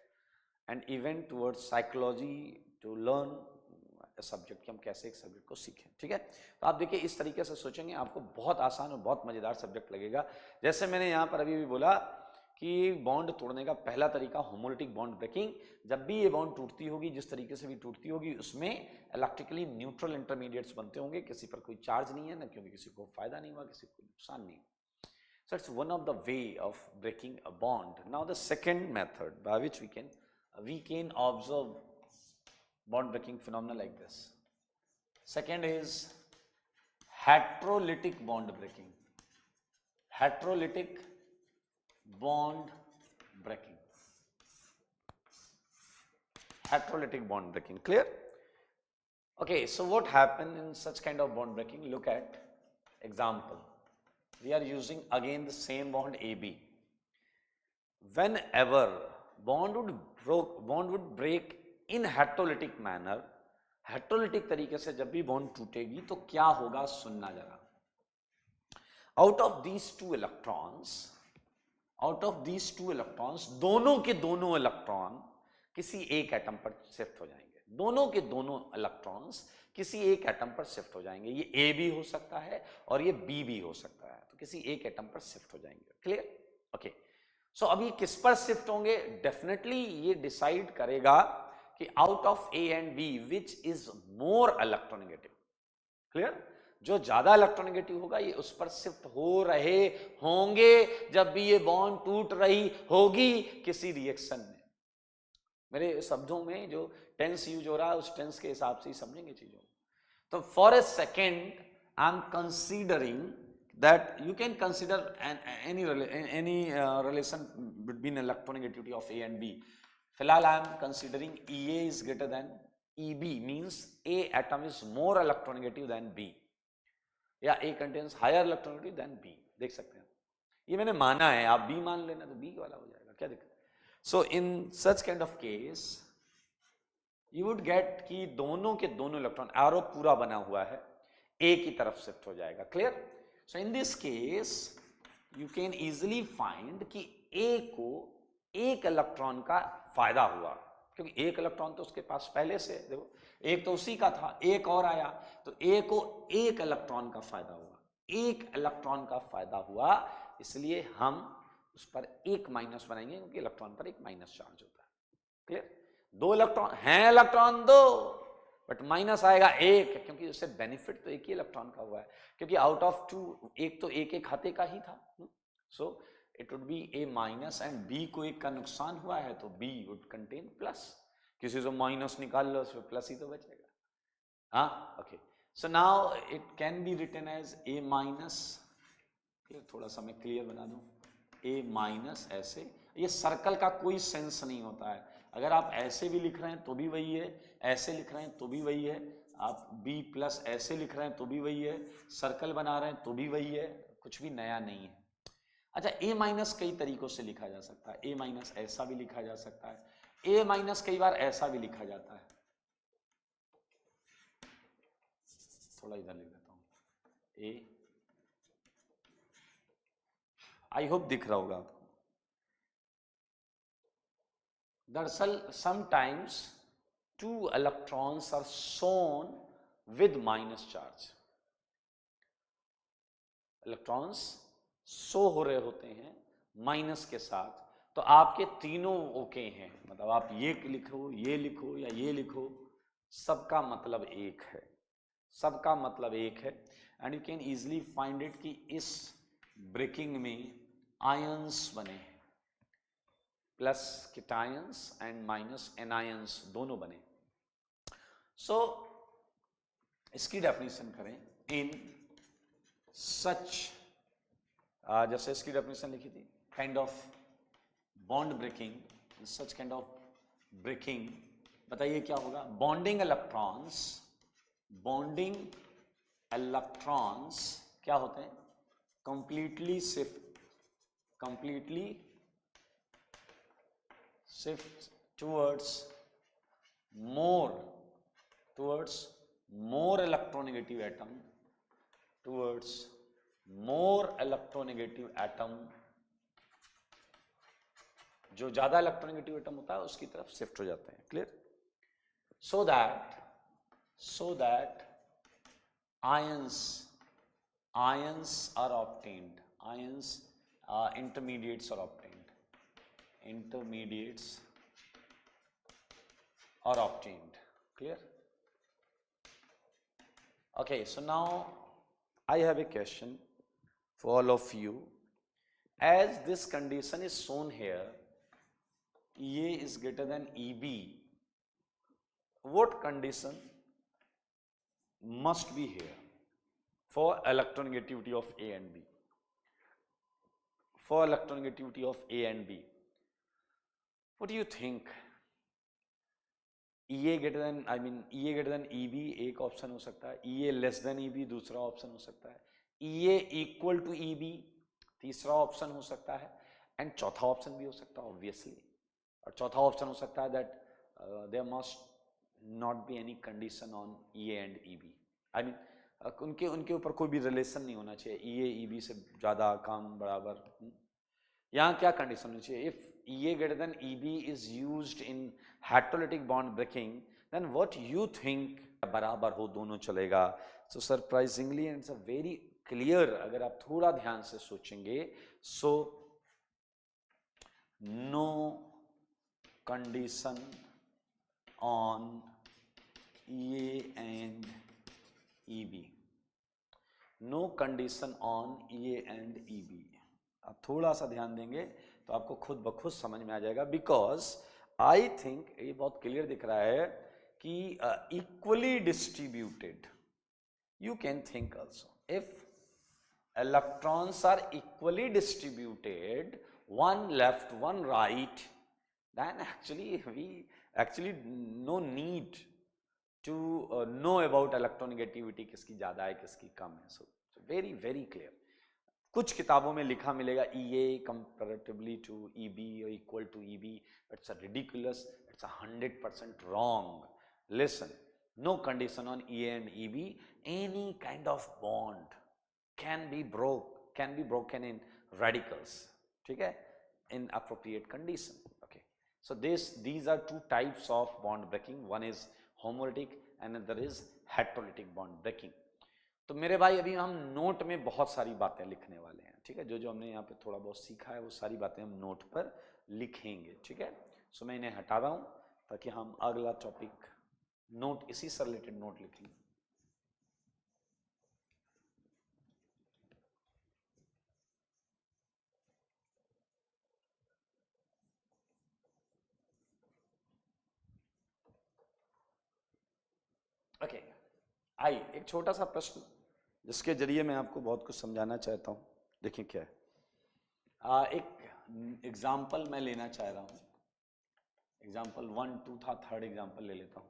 and even towards psychology to learn subject कि हम कैसे एक सब्जेक्ट को सीखें। ठीक है, तो आप देखिए इस तरीके से सोचेंगे आपको बहुत आसान और बहुत मजेदार सब्जेक्ट लगेगा। जैसे मैंने यहाँ पर अभी भी बोला कि बॉन्ड तोड़ने का पहला तरीका होमोलिटिक बॉन्ड ब्रेकिंग। जब भी ये बॉन्ड टूटती होगी, जिस तरीके से भी टूटती होगी, उसमें इलेक्ट्रिकली न्यूट्रल इंटरमीडिएट्स बनते होंगे, किसी पर कोई चार्ज नहीं है ना, क्योंकि किसी को फायदा नहीं हुआ, किसी को नुकसान नहीं। So it's one of the way of breaking a bond. Now the second method by which we can observe bond breaking phenomena like this. Second is heterolytic bond breaking. Heterolytic bond breaking. Heterolytic bond breaking. Clear? Okay, so what happened in such kind of bond breaking? Look at example. We are using again the same bond AB. Whenever bond would break in heterolytic manner, heterolytic तरीके से जब भी बॉन्ड टूटेगी तो क्या होगा सुनना जरा। Out of these two electrons दोनों के दोनों इलेक्ट्रॉन किसी एक एटम पर शिफ्ट हो जाएंगे। दोनों के दोनों इलेक्ट्रॉन्स किसी एक एटम पर शिफ्ट हो जाएंगे। ये ए भी हो सकता है और ये बी भी हो सकता है, तो किसी एक एटम पर शिफ्ट हो जाएंगे। क्लियर? ओके, सो अब ये किस पर शिफ्ट होंगे? डेफिनेटली ये डिसाइड करेगा कि out of A and B which is more electronegative. Clear? जो ज्यादा इलेक्ट्रोनेगेटिव होगा ये उस पर शिफ्ट हो रहे होंगे जब भी ये बॉन्ड टूट रही होगी किसी रिएक्शन में। मेरे शब्दों में जो टेंस यूज हो रहा है उस टेंस के हिसाब से ही समझेंगे चीजों। तो for a second I am considering that you can consider any relation between electronegativity of A and B. फिलहाल I am considering EA is greater than EB, means A atom is more electronegative than B, या A contains higher electronegativity than B। देख सकते हैं, ये मैंने माना है, आप B मान लेना तो B वाला हो जाएगा, क्या दिक्कत? So in such kind of case you would get कि दोनों के दोनों इलेक्ट्रॉन, एरो पूरा बना हुआ है, A की तरफ शिफ्ट हो जाएगा। Clear? So in this case you can easily find कि A को एक इलेक्ट्रॉन का फायदा हुआ, क्योंकि एक इलेक्ट्रॉन तो उसके पास पहले से, देखो एक तो उसी का था, एक और आया, तो A को एक इलेक्ट्रॉन का फायदा हुआ, एक इलेक्ट्रॉन का फायदा हुआ, इसलिए हम उस पर एक माइनस बनाएंगे क्योंकि इलेक्ट्रॉन पर एक माइनस चार्ज होता है। क्लियर? दो इलेक्ट्रॉन हैं, इलेक्ट्रॉन दो, बट माइनस आएगा एक, क्योंकि उससे बेनिफिट तो एक ही इलेक्ट्रॉन का हुआ है, क्योंकि आउट ऑफ टू एक तो एक एक खाते का ही था। So it would be A minus, and B को एक का नुकसान हुआ है तो बी वुड कंटेन प्लस, किसी से माइनस निकाल लो उसमें प्लस ही तो बचेगा। हाँ, okay, so now it can be written as A minus. थोड़ा सा मैं क्लियर बना दूं, ए माइनस, ऐसे ये सर्कल का कोई सेंस नहीं होता है, अगर आप ऐसे भी लिख रहे हैं तो भी वही है, ऐसे लिख रहे हैं तो भी वही है, आप B प्लस ऐसे लिख रहे हैं तो भी वही है, सर्कल बना रहे हैं तो भी वही है, कुछ भी नया नहीं है। अच्छा, A माइनस कई तरीकों से लिखा जा सकता है, A माइनस ऐसा भी लिखा जा सकता है, A माइनस कई बार ऐसा भी लिखा जाता है, थोड़ा इधर लिख देता हूं, A, आई होप दिख रहा होगा आपको। दरअसल sometimes two electrons are shown with minus charge, electrons show हो रहे होते हैं माइनस के साथ, तो आपके तीनों ओके हैं, मतलब आप ये लिखो, ये लिखो या ये लिखो, सबका मतलब एक है, सबका मतलब एक है। And you can easily find it कि इस ब्रेकिंग में आयंस बने हैं, प्लस कीटायंस एंड माइनस एनायंस दोनों बने। सो इसकी डेफिनेशन करें इन सच, जैसे इसकी डेफिनेशन लिखी थी, kind of bond breaking, in such kind of breaking, बताइए क्या होगा? बॉन्डिंग इलेक्ट्रॉन्स क्या होते हैं? Completely shift towards more electronegative atom, जो ज्यादा इलेक्ट्रोनेगेटिव एटम होता है उसकी तरफ शिफ्ट हो जाते हैं. Clear? so that ions are obtained, intermediates are obtained. Clear? Okay, so now I have a question for all of you. As this condition is shown here, EA is greater than EB, what condition must be here for electronegativity of A and B? For electronegativity of A and B, what do you think? EA greater than EB एक ऑप्शन हो सकता है, EA लेस देन EB दूसरा ऑप्शन हो सकता है, EA इक्वल टू EB तीसरा ऑप्शन हो सकता है, एंड चौथा ऑप्शन भी हो सकता है ऑब्वियसली. और चौथा ऑप्शन हो सकता है that there must not be any condition on EA and EB. I mean उनके ऊपर कोई भी रिलेशन नहीं होना चाहिए, EA EB से ज़्यादा कम बराबर. यहाँ क्या कंडीशन होनी चाहिए? If EA greater than EB is used in heterolytic bond breaking, then what you think बराबर हो दोनों चलेगा. So surprisingly and it's a very clear, अगर आप थोड़ा ध्यान से सोचेंगे, so no condition on EA and EB, no condition on EA and EB. आप थोड़ा सा ध्यान देंगे तो आपको खुद ब खुद समझ में आ जाएगा. बिकॉज आई थिंक ये बहुत क्लियर दिख रहा है कि equally distributed, you can think also if electrons are equally distributed, one left one right, then actually no need to know about electronegativity, किसकी ज्यादा है किसकी कम है. So very very clear. कुछ किताबों में लिखा मिलेगा EA comparatively to EB or equal to EB, but it's a ridiculous, it's 100% wrong. Listen, no condition on EA and EB. Any kind of bond can be broken in radicals, ठीक है, in appropriate condition. Okay, so these are two types of bond breaking. One is homolytic and another is heterolytic bond breaking. तो मेरे भाई अभी हम नोट में बहुत सारी बातें लिखने वाले हैं, ठीक है. जो हमने यहाँ पे थोड़ा बहुत सीखा है वो सारी बातें हम नोट पर लिखेंगे, ठीक है. सो मैं इन्हें हटा रहा हूँ ताकि हम अगला टॉपिक नोट, इसी से रिलेटेड नोट लिख लें. ओके, आई एक छोटा सा प्रश्न जिसके जरिए मैं आपको बहुत कुछ समझाना चाहता हूँ. देखिए क्या है, एक एग्जाम्पल मैं लेना चाह रहा हूँ. एग्जाम्पल 1, 2 था, थर्ड एग्जाम्पल ले लेता हूँ.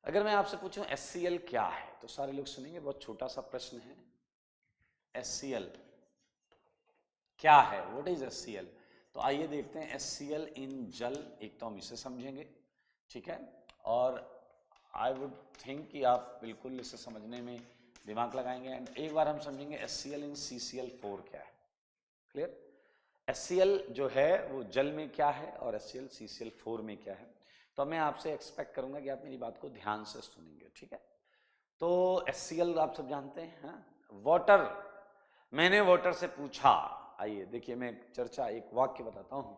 अगर मैं आपसे पूछूं HCl क्या है, तो सारे लोग सुनेंगे बहुत छोटा सा प्रश्न है. HCl क्या है, व्हाट इज HCl? तो आइए देखते हैं. HCl इन जल, एक तो हम इसे समझेंगे, ठीक है, और आई वुड थिंक कि आप बिल्कुल इसे समझने में दिमाग लगाएंगे. एंड एक बार हम समझेंगे HCl इन CCl4 क्या है. क्लियर? HCl जो है वो जल में क्या है और HCl CCl4 में क्या है. तो मैं आपसे एक्सपेक्ट करूंगा कि आप मेरी बात को ध्यान से सुनेंगे, ठीक है. तो HCl आप सब जानते हैं, वाटर. मैंने वाटर से पूछा, आइए देखिए मैं एक वाक्य बताता हूं.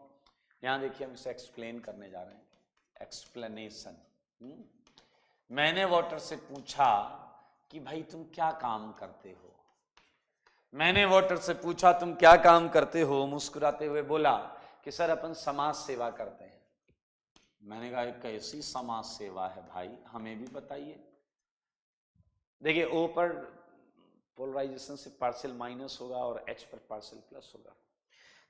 यहां देखिए हम इसे एक्सप्लेन करने जा रहे हैं. एक्सप्लेनेशन. मैंने वाटर से पूछा कि भाई तुम क्या काम करते हो. मैंने वाटर से पूछा तुम क्या काम करते हो. मुस्कुराते हुए बोला कि सर अपन समाज सेवा करते हैं. मैंने कहा कैसी समाज सेवा है भाई, हमें भी बताइए. देखिए O पर पोलराइजेशन से पार्शियल माइनस होगा और H पर पार्शियल प्लस होगा.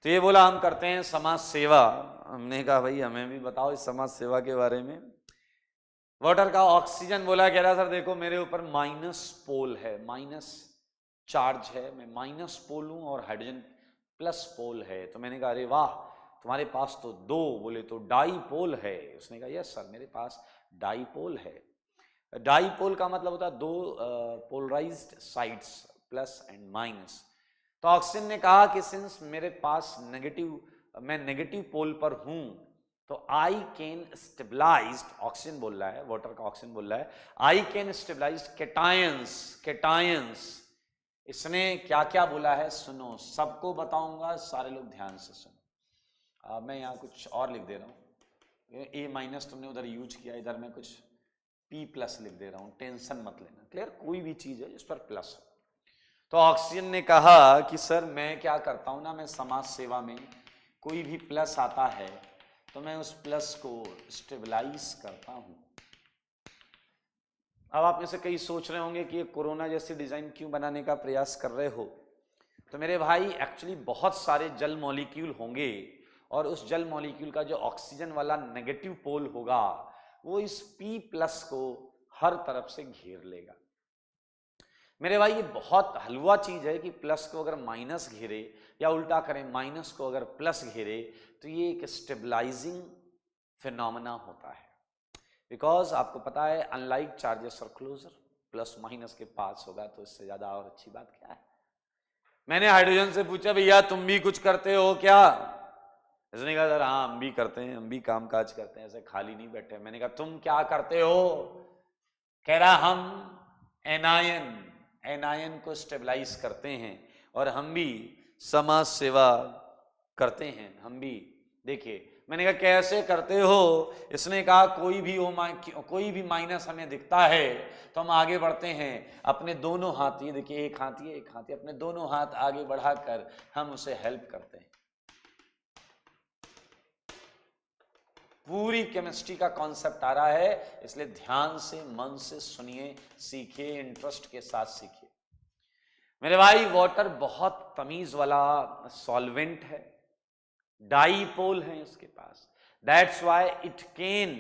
तो ये बोला हम करते हैं समाज सेवा. हमने कहा भाई हमें भी बताओ इस समाज सेवा के बारे में. वाटर का ऑक्सीजन बोला कह रहा सर देखो मेरे ऊपर माइनस पोल है, माइनस चार्ज है, मैं माइनस पोल हूं और हाइड्रोजन प्लस पोल है। तो मैंने कहा अरे वाह, तुम्हारे पास तो दो, बोले तो डाईपोल है। उसने कहा यस सर, मेरे पास डाईपोल है। डाईपोल का मतलब होता है दो polarised sides, plus and minus. तो ऑक्सीजन ने कहा कि सिंस मेरे पास मैं नेगेटिव पोल पर हूं, तो आई कैन स्टेबलाइज, ऑक्सीजन बोल रहा है, वाटर का ऑक्सीजन बोल रहा है, आई कैन स्टेबलाइज केटायंस। इसने क्या क्या बोला है सुनो, सबको बताऊंगा, सारे लोग ध्यान से सुनो। मैं यहाँ कुछ और लिख दे रहा हूँ, ए माइनस तुमने उधर यूज किया, इधर मैं कुछ P प्लस लिख दे रहा हूँ, टेंशन मत लेना। क्लियर? कोई भी चीज है जिस पर प्लस हो। तो ऑक्सीजन ने कहा कि सर मैं क्या करता हूं ना, मैं समाज सेवा में कोई भी प्लस आता है तो मैं उस प्लस को स्टेबलाइज करता हूं। अब आप में से कई सोच रहे होंगे कि ये कोरोना जैसी डिजाइन क्यों बनाने का प्रयास कर रहे हो। तो मेरे भाई एक्चुअली बहुत सारे जल मॉलिक्यूल होंगे और उस जल मॉलिक्यूल का जो ऑक्सीजन वाला नेगेटिव पोल होगा वो इस P प्लस को हर तरफ से घेर लेगा। मेरे भाई ये बहुत हलवा चीज है कि प्लस को अगर माइनस घेरे या उल्टा करें माइनस को अगर प्लस घेरे तो ये एक स्टेबलाइजिंग फिनोमेना होता है। बिकॉज आपको पता है अनलाइक चार्जेस और क्लोजर, प्लस माइनस के पास होगा तो इससे ज्यादा और अच्छी बात क्या है। मैंने हाइड्रोजन से पूछा भैया तुम भी कुछ करते हो क्या? इसने कहा सर हाँ हम भी करते हैं, हम भी काम काज करते हैं, ऐसे खाली नहीं बैठे। मैंने कहा तुम क्या करते हो? कह रहा हम एनायन को स्टेबलाइज करते हैं और हम भी समाज सेवा करते हैं, हम भी। देखिए मैंने कहा कैसे करते हो? इसने कहा कोई भी माइनस हमें दिखता है तो हम आगे बढ़ते हैं, अपने दोनों हाथ, ये देखिए एक हाथ ये एक हाथ ये, अपने दोनों हाथ आगे बढ़ाकर हम उसे हेल्प करते हैं। पूरी केमिस्ट्री का कॉन्सेप्ट आ रहा है, इसलिए ध्यान से मन से सुनिए, सीखिए, इंटरेस्ट के साथ सीखिए। मेरे भाई वाटर बहुत तमीज वाला सॉल्वेंट है, डाईपोल है इसके पास, that's why it can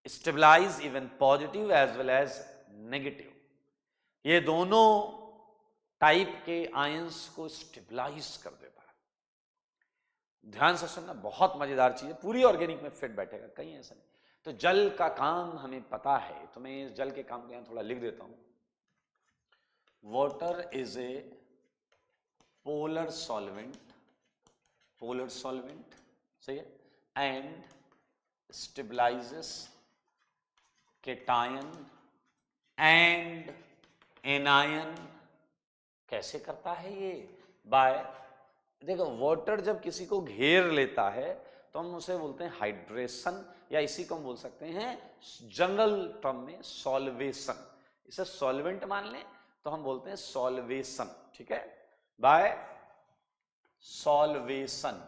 stabilise even positive as well as negative. ये दोनों टाइप के आयंस को स्टेबलाइज कर देता है। ध्यान से सुनना, बहुत मजेदार चीज है, पूरी ऑर्गेनिक में फिट बैठेगा, कहीं ऐसा नहीं। तो जल का काम हमें पता है, तो मैं इस जल के काम को यहां थोड़ा लिख देता हूं। Water is a polar solvent सही है, and stabilises cation and anion. कैसे करता है ये? बाय, देखो वाटर जब किसी को घेर लेता है तो हम उसे बोलते हैं हाइड्रेशन, या इसी को हम बोल सकते हैं जनरल टर्म में सॉल्वेशन। इसे सॉल्वेंट मान लें तो हम बोलते हैं सॉल्वेशन, ठीक है, बाय सॉल्वेशन।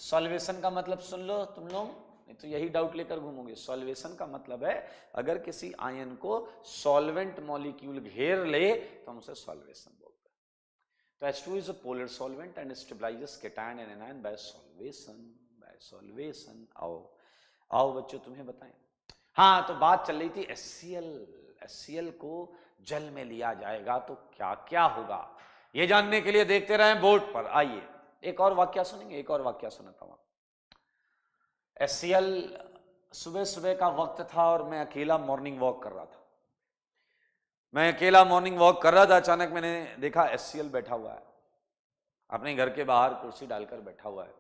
सॉल्वेशन का मतलब सुन लो तुम लोग, नहीं तो यही डाउट लेकर घूमोगे। सॉल्वेशन का मतलब है अगर किसी आयन को सॉल्वेंट मॉलिक्यूल घेर ले तो हम उसे सॉल्वेशन बोलते हैं। तो H2 is a polar solvent and stabilizes cation and anion by solvation। आओ बच्चों तुम्हें बताएं। हाँ तो बात चल रही थी HCl को जल में लिया जाएगा तो क्या क्या होगा, ये जानने के लिए देखते रहें बोर्ड पर। आइए एक और वाक्य सुनेंगे, एक और वाक्य सुनाता हूं। HCl, सुबह सुबह का वक्त था और मैं अकेला मॉर्निंग वॉक कर रहा था। मैं अकेला मॉर्निंग वॉक कर रहा था, अचानक मैंने देखा HCl बैठा हुआ है, अपने घर के बाहर कुर्सी डालकर बैठा हुआ है।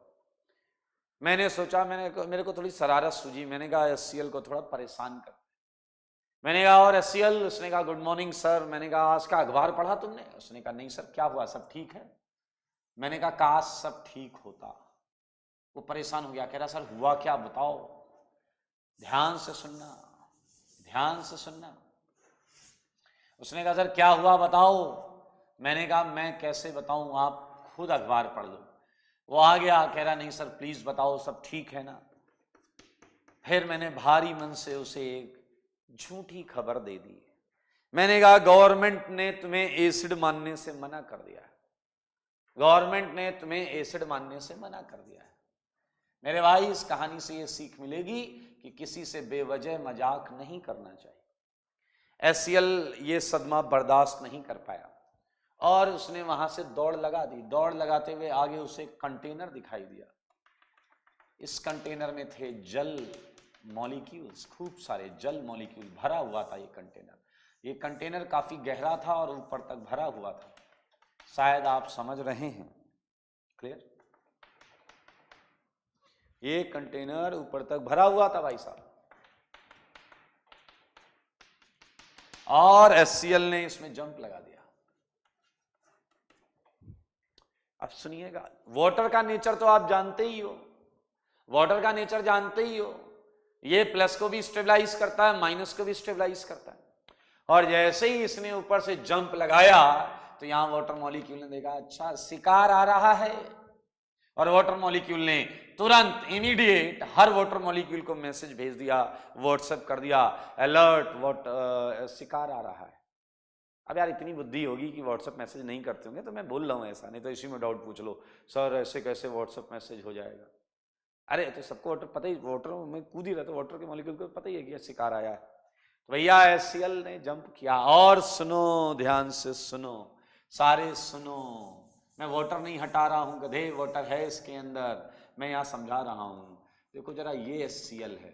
मैंने सोचा, मेरे को थोड़ी शरारत सूझी, मैंने कहा HCl को थोड़ा परेशान कर। मैंने कहा और HCl? उसने कहा गुड मॉर्निंग सर। मैंने कहा आज का अखबार पढ़ा तुमने? उसने कहा नहीं सर, क्या हुआ, सब ठीक है? मैंने कहा काश सब ठीक होता। वो परेशान हो गया, कह रहा सर हुआ क्या बताओ। ध्यान से सुनना, ध्यान से सुनना। उसने कहा सर क्या हुआ बताओ। मैंने कहा मैं कैसे बताऊं, आप खुद अखबार पढ़ लो। वो आ गया, कह रहा नहीं सर प्लीज बताओ सब ठीक है ना। फिर मैंने भारी मन से उसे एक झूठी खबर दे दी। मैंने कहा गवर्नमेंट ने तुम्हें एसिड मानने से मना कर दिया है, गवर्नमेंट ने तुम्हें एसिड मानने से मना कर दिया है। मेरे भाई इस कहानी से ये सीख मिलेगी कि किसी से बेवजह मजाक नहीं करना चाहिए। HCl ये सदमा बर्दाश्त नहीं कर पाया और उसने वहां से दौड़ लगा दी। दौड़ लगाते हुए आगे उसे कंटेनर दिखाई दिया। इस कंटेनर में थे जल मॉलिक्यूल्स, खूब सारे जल मॉलिक्यूल भरा हुआ था ये कंटेनर। ये कंटेनर काफी गहरा था और ऊपर तक भरा हुआ था। शायद आप समझ रहे हैं, क्लियर? ये कंटेनर ऊपर तक भरा हुआ था भाई साहब, और HCl ने इसमें जंप लगा दिया। अब सुनिएगा, वाटर का नेचर तो आप जानते ही हो, वाटर का नेचर जानते ही हो। ये प्लस को भी स्टेबलाइज करता है, माइनस को भी स्टेबलाइज करता है। और जैसे ही इसने ऊपर से जंप लगाया तो यहां वाटर मॉलिक्यूल ने देखा अच्छा शिकार आ रहा है, और वाटर मॉलिक्यूल ने तुरंत इमीडिएट हर वाटर मॉलिक्यूल को मैसेज भेज दिया, व्हाट्सएप कर दिया, अलर्ट शिकार आ रहा है। अब यार इतनी बुद्धि होगी कि व्हाट्सएप मैसेज नहीं करते होंगे, तो मैं बोल रहा हूँ ऐसा, नहीं तो इसी में डाउट पूछ लो, सर ऐसे कैसे व्हाट्सएप मैसेज हो जाएगा। अरे तो सबको वाटर पता ही, वाटर में कूद ही रहता, वाटर के मॉलिक्यूल को पता ही है कि शिकार आया है। तो भैया HCl ने जंप किया। और सुनो, ध्यान से सुनो, सारे सुनो, मैं वाटर नहीं हटा रहा हूं गधे, वाटर है इसके अंदर, मैं यहां समझा रहा हूं। देखो जरा, ये HCl है,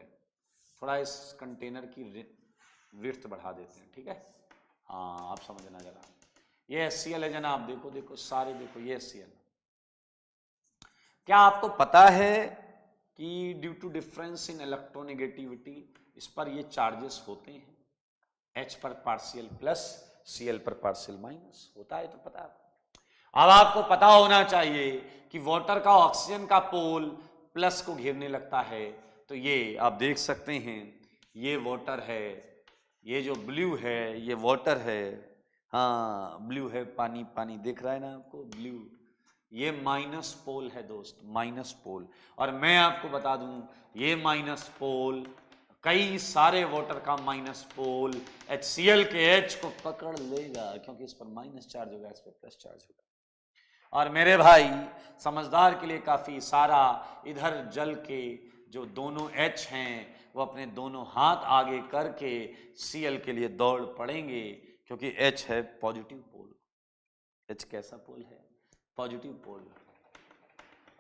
थोड़ा इस कंटेनर की विड्थ बढ़ा देते हैं, ठीक है? हाँ आप समझना जरा, ये HCl है जनाब, देखो देखो सारे, देखो ये HCl। क्या आपको पता है कि due to difference in electronegativity इस पर ये चार्जेस होते हैं, H पर पार्शियल प्लस, Cl पर पार्शियल माइनस होता है, तो पता है। अब आपको पता होना चाहिए कि वाटर का ऑक्सीजन का पोल प्लस को घेरने लगता है, तो ये आप देख सकते हैं, ये वाटर है, ये जो ब्लू है ये वाटर है, हाँ ब्लू है, पानी पानी दिख रहा है ना आपको, ब्लू, ये माइनस पोल है दोस्त, माइनस पोल। और मैं आपको बता दूं, ये माइनस पोल कई सारे वाटर का माइनस पोल HCl के H को पकड़ लेगा, क्योंकि इस पर माइनस चार्ज होगा, इस पर प्लस चार्ज होगा। और मेरे भाई समझदार के लिए काफी इशारा, इधर जल के जो दोनों H हैं वो अपने दोनों हाथ आगे करके Cl के लिए दौड़ पड़ेंगे, क्योंकि H है पॉजिटिव पोल। H कैसा पोल है? Positive pole.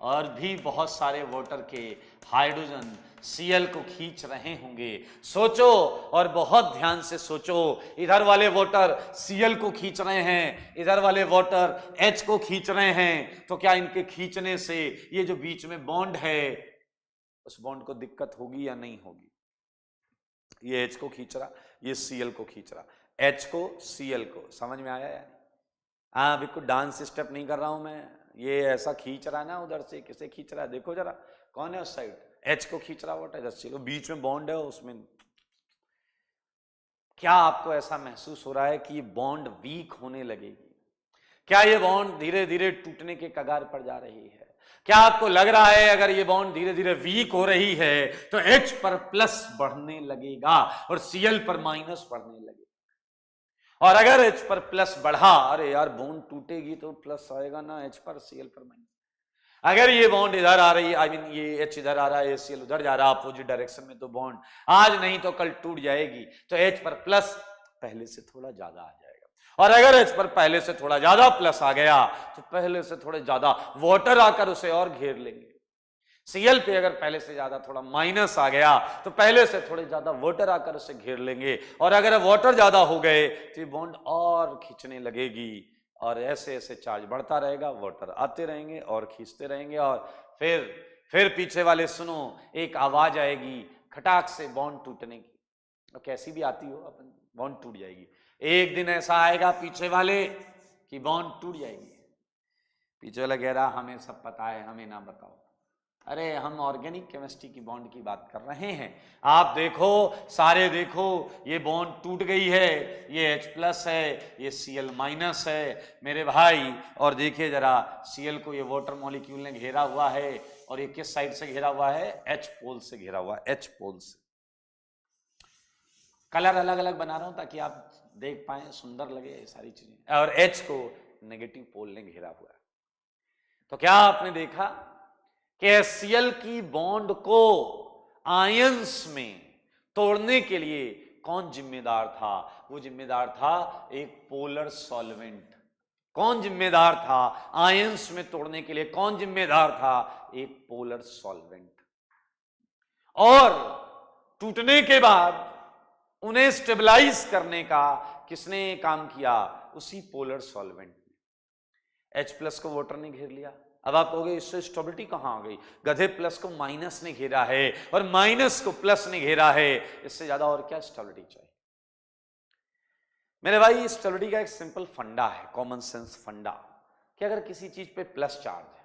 और भी बहुत सारे वाटर के हाइड्रोजन Cl को खींच रहे होंगे। सोचो और बहुत ध्यान से सोचो, इधर वाले वाटर Cl को खींच रहे हैं, इधर वाले वाटर H को खींच रहे हैं, तो क्या इनके खींचने से ये जो बीच में बॉन्ड है उस बॉन्ड को दिक्कत होगी या नहीं होगी? ये H को खींच रहा, ये Cl को खींच रहा, H को Cl को, समझ में आया? हाँ बिल्कुल, डांस स्टेप नहीं कर रहा हूं मैं, ये ऐसा खींच रहा है ना, उधर से किसे खींच रहा है देखो जरा, कौन है उस साइड? H को खींच रहा है, इधर से बीच में बॉन्ड है उसमें। क्या आपको ऐसा महसूस हो रहा है कि ये बॉन्ड वीक होने लगेगी? क्या ये बॉन्ड धीरे धीरे टूटने के कगार पर जा रही है? क्या आपको लग रहा है अगर ये बॉन्ड धीरे धीरे वीक हो रही है तो H पर प्लस बढ़ने लगेगा और Cl पर माइनस बढ़ने लगेगा? और अगर H पर प्लस बढ़ा, अरे यार बॉन्ड टूटेगी तो प्लस आएगा ना H पर, Cl पर माइनस। अगर ये बॉन्ड इधर आ रही है, आई मीन ये H इधर आ रहा है, Cl उधर जा रहा है अपोजिट डायरेक्शन में, तो बॉन्ड आज नहीं तो कल टूट जाएगी, तो H पर प्लस पहले से थोड़ा ज्यादा आ जाएगा। और अगर H पर पहले से थोड़ा ज्यादा प्लस आ गया तो पहले से थोड़े ज्यादा वाटर आकर उसे और घेर लेंगे। Cl पे अगर पहले से ज्यादा थोड़ा माइनस आ गया तो पहले से थोड़े ज्यादा वाटर आकर उसे घेर लेंगे, और अगर वाटर ज्यादा हो गए तो ये बॉन्ड और खींचने लगेगी, और ऐसे ऐसे चार्ज बढ़ता रहेगा, वाटर आते रहेंगे और खींचते रहेंगे, और फिर पीछे वाले सुनो, एक आवाज आएगी खटाक से बॉन्ड टूटने की, और कैसी भी आती हो अपन, बॉन्ड टूट जाएगी। एक दिन ऐसा आएगा पीछे वाले कि बॉन्ड टूट जाएगी। पीछे वाला कह रहा हमें सब पता है, हमें ना बताओ। अरे हम ऑर्गेनिक केमिस्ट्री की बॉन्ड की बात कर रहे हैं। आप देखो, सारे देखो, ये बॉन्ड टूट गई है, ये H प्लस है, ये Cl माइनस है मेरे भाई। और देखिए जरा, Cl को ये वाटर मॉलिक्यूल ने घेरा हुआ है, और ये किस साइड से घेरा हुआ है? H पोल से घेरा हुआ है, H पोल से। कलर अलग अलग बना रहा हूं ताकि आप देख पाए, सुंदर लगे ये सारी चीजें। और H को नेगेटिव पोल ने घेरा हुआ है। तो क्या आपने देखा कि HCl की बॉन्ड को आयंस में तोड़ने के लिए कौन जिम्मेदार था? वो जिम्मेदार था एक पोलर सॉल्वेंट। कौन जिम्मेदार था आयंस में तोड़ने के लिए? कौन जिम्मेदार था? एक पोलर सॉल्वेंट। और टूटने के बाद उन्हें स्टेबलाइज करने का किसने काम किया? उसी पोलर सॉल्वेंट ने। H+ को वाटर ने घेर लिया। अब आप कहोगे इससे स्टेबिलिटी कहां आ गई? गधे प्लस को माइनस ने घेरा है और माइनस को प्लस ने घेरा है, इससे ज्यादा और क्या स्टेबिलिटी चाहिए? मेरे भाई, स्टेबिलिटी का एक सिंपल फंडा है, कॉमन सेंस फंडा, कि अगर किसी चीज पे प्लस चार्ज है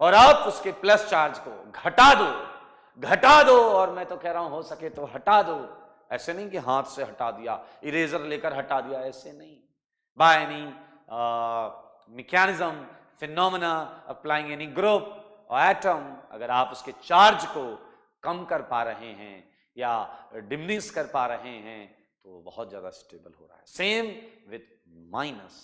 और आप उसके प्लस चार्ज को घटा दो, और मैं तो कह रहा हूं हो सके तो हटा दो। ऐसे नहीं कि हाथ से हटा दिया, इरेजर लेकर हटा दिया, ऐसे नहीं। By any mechanism, phenomena, applying any group और एटम, अगर आप उसके चार्ज को कम कर पा रहे हैं या डिमिनिश कर पा रहे हैं तो बहुत ज्यादा स्टेबल हो रहा है। Same with minus,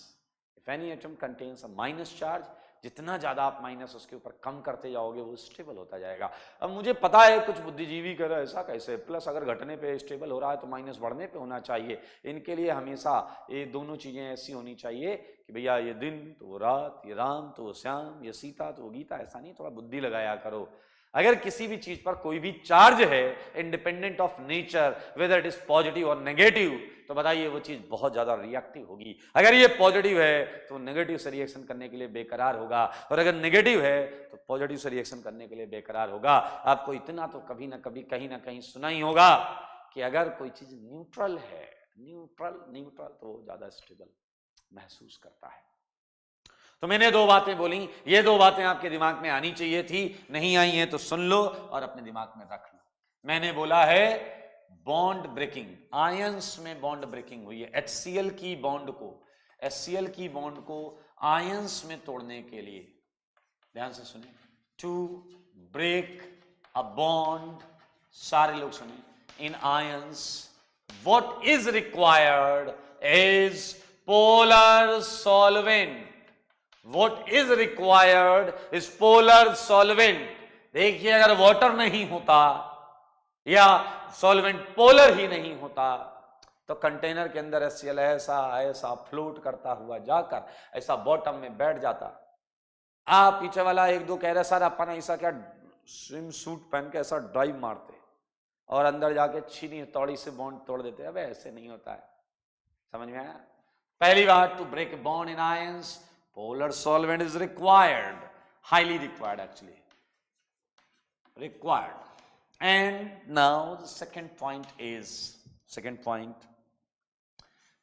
if any atom contains a minus charge, जितना ज्यादा आप माइनस उसके ऊपर कम करते जाओगे वो स्टेबल होता जाएगा। अब मुझे पता है कुछ बुद्धिजीवी कह रहे हैं ऐसा कैसे, प्लस अगर घटने पे स्टेबल हो रहा है तो माइनस बढ़ने पे होना चाहिए। इनके लिए हमेशा ये दोनों चीजें ऐसी होनी चाहिए कि भैया ये दिन तो वो रात, ये राम तो वो श्याम, ये सीता तो वो गीता। ऐसा नहीं, थोड़ा बुद्धि लगाया करो। अगर किसी भी चीज पर कोई भी चार्ज है independent of nature, whether it is positive और नेगेटिव, तो बताइए वो चीज बहुत ज्यादा रिएक्टिव होगी। अगर ये पॉजिटिव है तो नेगेटिव से रिएक्शन करने के लिए बेकरार होगा, और अगर नेगेटिव है तो पॉजिटिव से रिएक्शन करने के लिए बेकरार होगा। आपको इतना तो कभी ना कभी कहीं ना कहीं सुना ही होगा कि अगर कोई चीज न्यूट्रल है, न्यूट्रल तो वो ज्यादा स्टेबल महसूस करता है। तो मैंने दो बातें बोली, ये दो बातें आपके दिमाग में आनी चाहिए थी, नहीं आई हैं तो सुन लो और अपने दिमाग में रख लो। मैंने बोला है बॉन्ड ब्रेकिंग, आयंस में बॉन्ड ब्रेकिंग हुई है। HCl की बॉन्ड को आयंस में तोड़ने के लिए, ध्यान से सुने, टू ब्रेक अ बॉन्ड, सारे लोग सुने, in ions what is required is polar solvent. What is required is polar solvent। देखिए, अगर वाटर नहीं होता या सॉल्वेंट पोलर ही नहीं होता तो कंटेनर के अंदर HCl ऐसा फ्लोट करता हुआ जाकर ऐसा बॉटम में बैठ जाता। आप पीछे वाला एक दो कह रहे सर अपन ऐसा क्या स्विम सूट पहन के ऐसा डाइव मारते और अंदर जाके छीनी हथौड़ी से बॉन्ड तोड़ देते। अब ऐसे नहीं होता है, समझ में आया? पहली बात, to break bond in ions polar solvent is required, highly required actually, required. And now the second point is,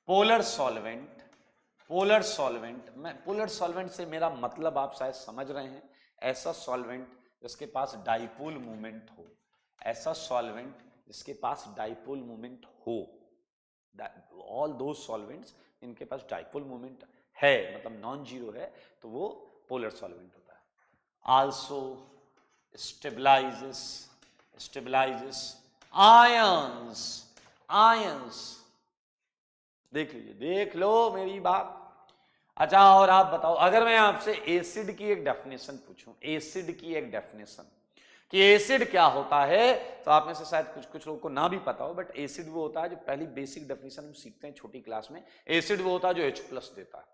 polar solvent, मैं polar solvent से मेरा मतलब आप शायद समझ रहे हैं, ऐसा solvent जिसके पास डाइपोल मूवमेंट हो, ऐसा solvent जिसके पास डाइपोल मूवमेंट हो। all those solvents इनके पास डाइपोल मूवमेंट है, मतलब नॉन जीरो है, तो वो पोलर सॉल्वेंट होता है। Also stabilises ions. देख लो मेरी बात। अच्छा, और आप बताओ, अगर मैं आपसे एसिड की एक डेफिनेशन पूछूं, कि एसिड क्या होता है, तो आप में से शायद कुछ लोगों को ना भी पता हो, बट एसिड वो होता है जो पहली बेसिक डेफिनेशन हम सीखते हैं छोटी क्लास में। एसिड वो होता है जो H+ देता है।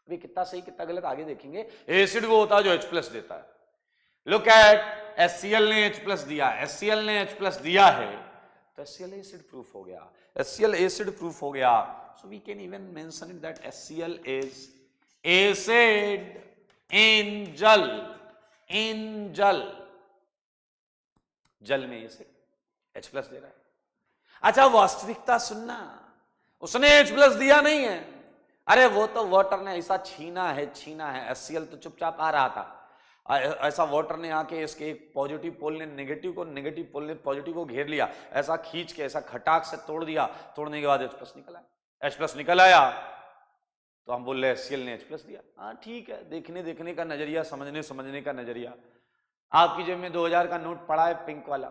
अभी कितना सही कितना गलत आगे देखेंगे। एसिड वो होता है जो H+ देता है। लुक एट, HCl ने H+ दिया, है तो HCl एसिड प्रूफ हो गया। So we can even mention it that HCl is acid in जल में एसिड H+ दे रहा है। अच्छा, वास्तविकता सुनना, उसने H+ दिया नहीं है, अरे वो तो वाटर ने ऐसा छीना है। HCl तो चुपचाप आ रहा था, ऐसा वाटर ने आके इसके एक पॉजिटिव पोल ने नेगेटिव को, नेगेटिव पोल ने पॉजिटिव को घेर लिया, ऐसा खींच के ऐसा खटाक से तोड़ दिया। तोड़ने के बाद H+ निकल आया तो हम बोल रहे HCl ने H+ दिया। हाँ ठीक है, देखने का नजरिया, समझने का नजरिया। आपकी जेब में 2000 का नोट पड़ा है, पिंक वाला,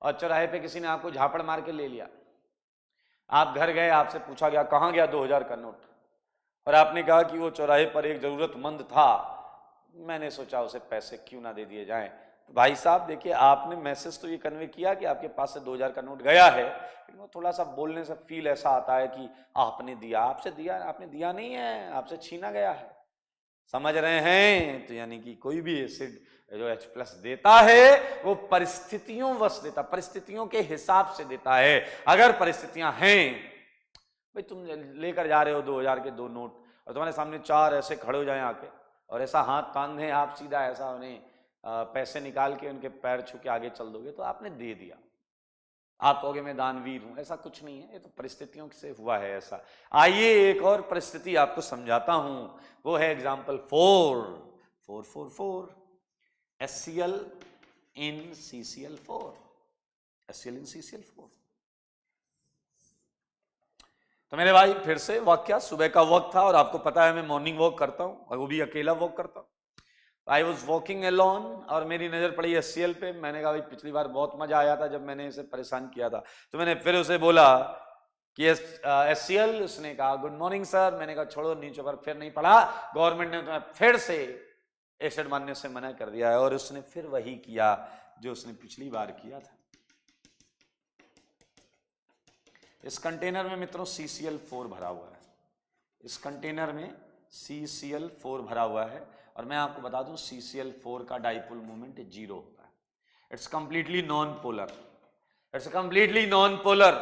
और चौराहे पे किसी ने आपको झापड़ मार के ले लिया। आप घर गए, आपसे पूछा गया कहां गया 2000 का नोट, और आपने कहा कि वो चौराहे पर एक जरूरतमंद था, मैंने सोचा उसे पैसे क्यों ना दे दिए जाएं। तो भाई साहब देखिए, आपने मैसेज तो ये कन्वे किया कि आपके पास से 2000 का नोट गया है, लेकिन वो थोड़ा सा बोलने से फील ऐसा आता है कि आपने दिया, आपसे दिया, आपने दिया नहीं है, आपसे छीना गया है। समझ रहे हैं? तो यानी कि कोई भी एसिड जो H+ देता है वो परिस्थितियों वश देता, परिस्थितियों के हिसाब से देता है। अगर परिस्थितियां हैं, भाई तुम लेकर जा रहे हो 2000 के 2 नोट और तुम्हारे सामने 4 ऐसे खड़े हो जाए आके और ऐसा हाथ तान दें, आप सीधा ऐसा उन्हें पैसे निकाल के उनके पैर छू के आगे चल दोगे, तो आपने दे दिया, आप कहोगे मैं दानवीर हूं। ऐसा कुछ नहीं है, ये तो परिस्थितियों से हुआ है ऐसा। आइए एक और परिस्थिति आपको समझाता हूं, वो है example 4 HCl in CCl4, HCl in CCl4। तो मेरे भाई फिर से वाक्या, सुबह का वक्त था और आपको पता है मैं मॉर्निंग वॉक करता हूं और वो भी अकेला वॉक करता हूं। आई वॉज वॉकिंग अलोन और मेरी नजर पड़ी HCl पे। मैंने कहा भाई पिछली बार बहुत मजा आया था जब मैंने इसे परेशान किया था, तो मैंने फिर उसे बोला कि HCl। उसने कहा गुड मॉर्निंग सर। मैंने कहा छोड़ो, नीचे पर फिर नहीं पड़ा, गवर्नमेंट ने तुम्हें फिर से एसिड मारने से मना कर दिया है। और उसने फिर वही किया जो उसने पिछली बार किया था। इस कंटेनर में मित्रों CCl4 भरा हुआ है, इस कंटेनर में CCl4 भरा हुआ है और मैं आपको बता दूं CCl4 का डाइपोल मोमेंट 0 होता है। It's completely non polar, it's completely non polar,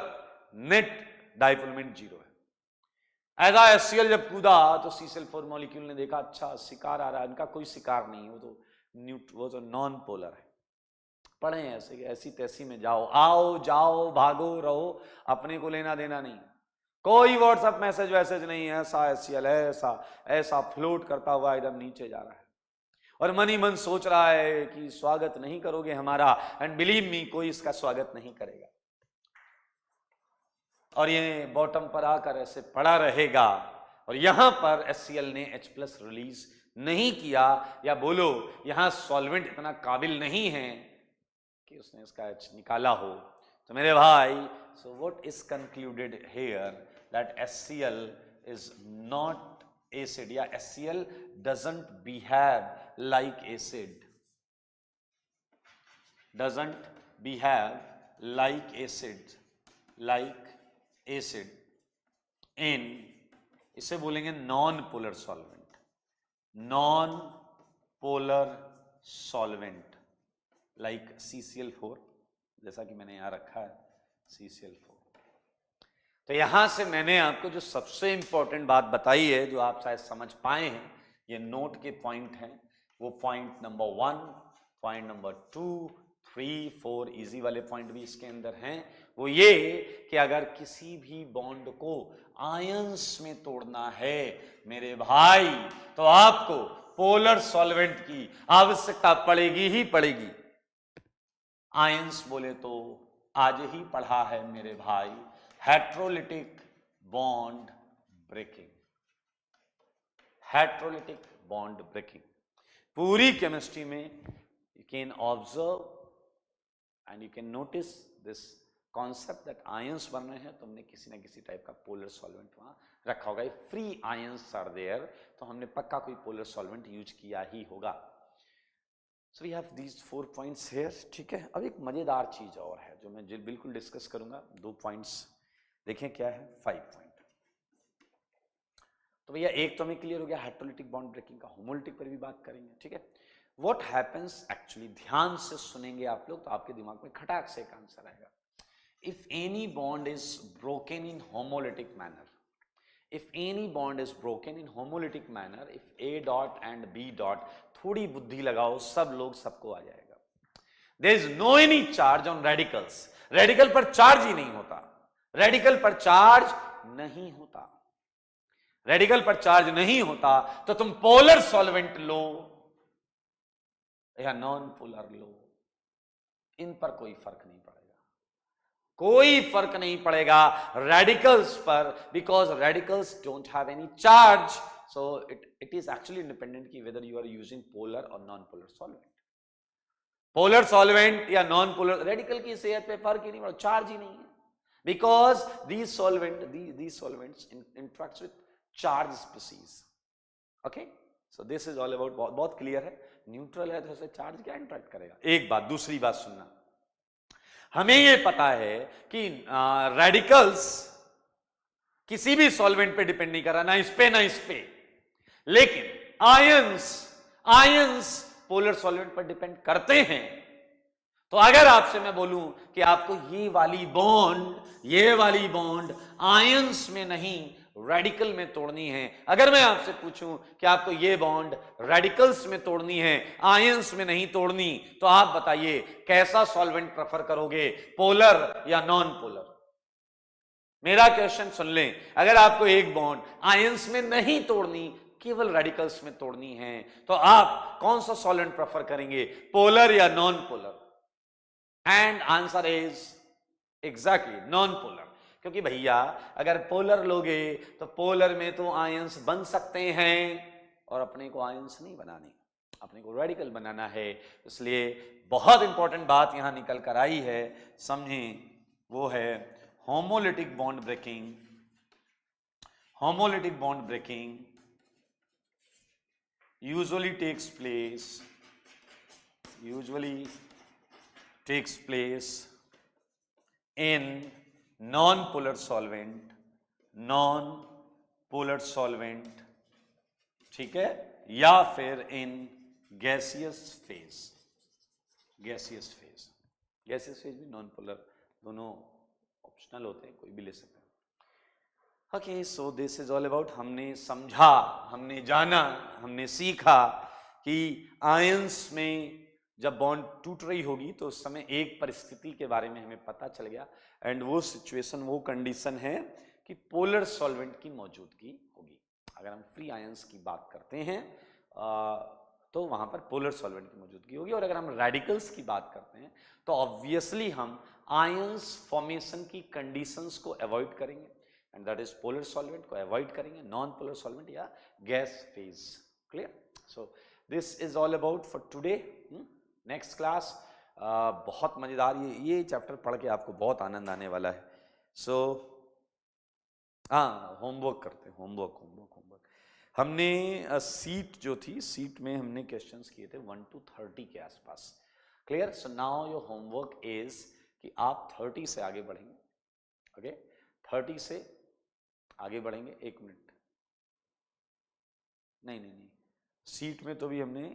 net dipole moment 0 है। ऐसा HCl जब कूदा तो CCl4 मॉलिक्यूल ने देखा अच्छा शिकार आ रहा है, इनका कोई शिकार नहीं, वो तो नॉन पोलर है। पढ़े ऐसे ऐसी तैसी में जाओ, आओ जाओ भागो रहो, अपने को लेना देना नहीं। कोई व्हाट्सएप मैसेज वैसेज नहीं है, ऐसा HCl ऐसा ऐसा फ्लोट करता हुआ एकदम नीचे जा रहा है और मन ही मन सोच रहा है कि स्वागत नहीं करोगे हमारा, एंड बिलीव मी कोई इसका स्वागत नहीं करेगा और ये बॉटम पर आकर ऐसे पड़ा रहेगा। और यहां पर HCl ने H+ रिलीज नहीं किया, या बोलो यहां सॉल्वेंट इतना काबिल नहीं है कि उसने इसका H निकाला हो। तो मेरे भाई, so what is concluded here that HCl is not acid, या HCl doesn't behave like acid, doesn't behave like acid in, इसे बोलेंगे non polar solvent, non polar solvent like CCl4, जैसा कि मैंने यहां रखा है CCl4। तो यहां से मैंने आपको जो सबसे इंपॉर्टेंट बात बताई है, जो आप शायद समझ पाए हैं, ये नोट के पॉइंट हैं, वो point number 1, point number 2, 3, 4 easy वाले पॉइंट भी इसके अंदर हैं। वो ये कि अगर किसी भी बॉन्ड को आयंस में तोड़ना है मेरे भाई, तो आपको पोलर सॉल्वेंट की आवश्यकता पड़ेगी ही पड़ेगी। आयंस बोले तो आज ही पढ़ा है मेरे भाई, heterolytic bond breaking, heterolytic bond breaking. पूरी केमिस्ट्री में you can observe and you can notice this concept that ions बन रहे हैं, तो हमने किसी ना किसी टाइप का पोलर सॉल्वेंट वहां रखा होगा। फ्री आयंस आर देयर, तो हमने पक्का कोई पोलर सॉल्वेंट यूज किया ही होगा। So we have these 4 points here, ठीक है। अब एक मजेदार चीज और है जो मैं बिल्कुल डिस्कस करूंगा। 2 पॉइंट्स देखें क्या है, 5 पॉइंट। तो भैया एक तो हमें क्लियर हो गया हेट्रोलिटिक बॉन्ड ब्रेकिंग का, होमोलिटिक पर भी बात करेंगे, ठीक है। व्हाट हैपेंस एक्चुअली, ध्यान से सुनेंगे आप लोग तो आपके दिमाग में खटाक से एक आंसर आएगा। If any bond is broken in homolytic manner, if any bond is broken in homolytic manner, if A dot and B dot, थोड़ी बुद्धि लगाओ, सब लोग सबको आ जाएगा। There is no any charge on radicals, radical पर चार्ज ही नहीं होता, रेडिकल पर चार्ज नहीं होता, रेडिकल पर चार्ज नहीं होता, तो तुम पोलर सॉल्वेंट लो या नॉन पोलर लो, इन पर कोई फर्क नहीं पड़ेगा, कोई फर्क नहीं पड़ेगा रेडिकल्स पर, because radicals don't have any charge, so it is actually independent की whether you are using polar or non polar solvent. Polar solvent या नॉन पोलर, रेडिकल की सेहत पे फर्क ही नहीं पड़ता, चार्ज ही नहीं है, because these solvents interact with charged species, okay। So this is all about, बहुत क्लियर है। न्यूट्रल है तो ऐसे चार्ज क्या इंटरेक्ट करेगा। एक बात, दूसरी बात सुनना, हमें ये पता है कि रेडिकल्स किसी भी सॉल्वेंट पे डिपेंड नहीं कर रहा, ना इस पे ना इस पे, लेकिन आयंस पोलर सॉल्वेंट पर डिपेंड करते हैं। तो अगर आपसे मैं बोलूं कि आपको ये वाली बॉन्ड आयंस में नहीं रेडिकल में तोड़नी है, अगर मैं आपसे पूछूं कि आपको ये बॉन्ड रेडिकल्स में तोड़नी है, आयंस में नहीं तोड़नी, तो आप बताइए कैसा सॉल्वेंट प्रेफर करोगे, पोलर या नॉन पोलर। मेरा क्वेश्चन सुन लें, अगर आपको एक बॉन्ड आयंस में नहीं तोड़नी, केवल रेडिकल्स में तोड़नी है, तो आप कौन सा सॉल्वेंट प्रेफर करेंगे, पोलर या non polar? And answer is exactly non polar. क्योंकि भैया अगर पोलर लोगे तो पोलर में तो आयंस बन सकते हैं, और अपने को आयंस नहीं बनाने, अपने को रेडिकल बनाना है। इसलिए बहुत इंपॉर्टेंट बात यहां निकल कर आई है, समझें, वो है homolytic bond breaking. Homolytic bond breaking usually takes place in non-polar solvent, ठीक है, या फिर इन गैसियस फेज भी नॉन पोलर, दोनों ऑप्शनल होते हैं, कोई भी ले सकते हैं। Okay, so this is all about, हमने समझा, हमने जाना, हमने सीखा कि आयंस में जब बॉन्ड टूट रही होगी तो उस समय एक परिस्थिति के बारे में हमें पता चल गया, एंड वो सिचुएशन, वो कंडीशन है कि पोलर सॉल्वेंट की मौजूदगी होगी। अगर हम फ्री आयंस की बात करते हैं तो वहां पर पोलर सॉल्वेंट की मौजूदगी होगी, और अगर हम रेडिकल्स की बात करते हैं तो ऑब्वियसली हम आयंस फॉर्मेशन की कंडीशंस को अवॉइड करेंगे, and that is polar solvent को अवॉइड करेंगे, नॉन पोलर सॉल्वेंट या gas phase. Clear? So this is all about for today. Next class बहुत मजेदार, ये चैप्टर पढ़ के आपको बहुत आनंद आने वाला है। सो हाँ, होमवर्क करते हैं, होमवर्क हमने सीट जो थी, सीट में हमने क्वेश्चंस किए थे 1 to 30 के आसपास। Clear? So now your homework is कि आप 30 से आगे बढ़ेंगे। ओके, 30 से आगे बढ़ेंगे। एक मिनट, नहीं, सीट में तो भी हमने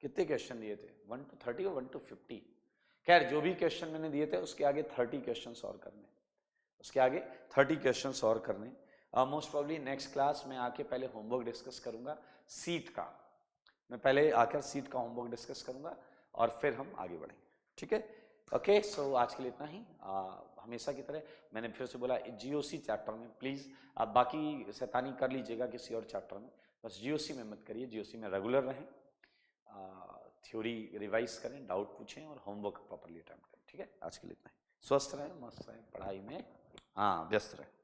कितने क्वेश्चन दिए थे, 1 to 30 और 1 to 50। खैर, जो भी क्वेश्चन मैंने दिए थे उसके आगे 30 क्वेश्चन और करने, उसके आगे 30 क्वेश्चन और करने। मोस्ट प्रॉब्ली नेक्स्ट क्लास में आके पहले होमवर्क डिस्कस करूंगा सीट का, मैं पहले आकर सीट का होमवर्क डिस्कस करूंगा और फिर हम आगे बढ़ेंगे। ठीक है? ओके, सो आज के लिए इतना ही। हमेशा की तरह मैंने फिर से बोला, जीओसी चैप्टर में प्लीज़ आप बाकी शैतानी कर लीजिएगा किसी और चैप्टर में, बस जीओसी में मत करिए। जीओसी में रेगुलर रहें, थ्योरी रिवाइज करें, डाउट पूछें और होमवर्क प्रॉपरली अटेम्प्ट करें। ठीक है? आज के लिए इतना ही। स्वस्थ रहें, मस्त रहें, पढ़ाई में हाँ व्यस्त रहें।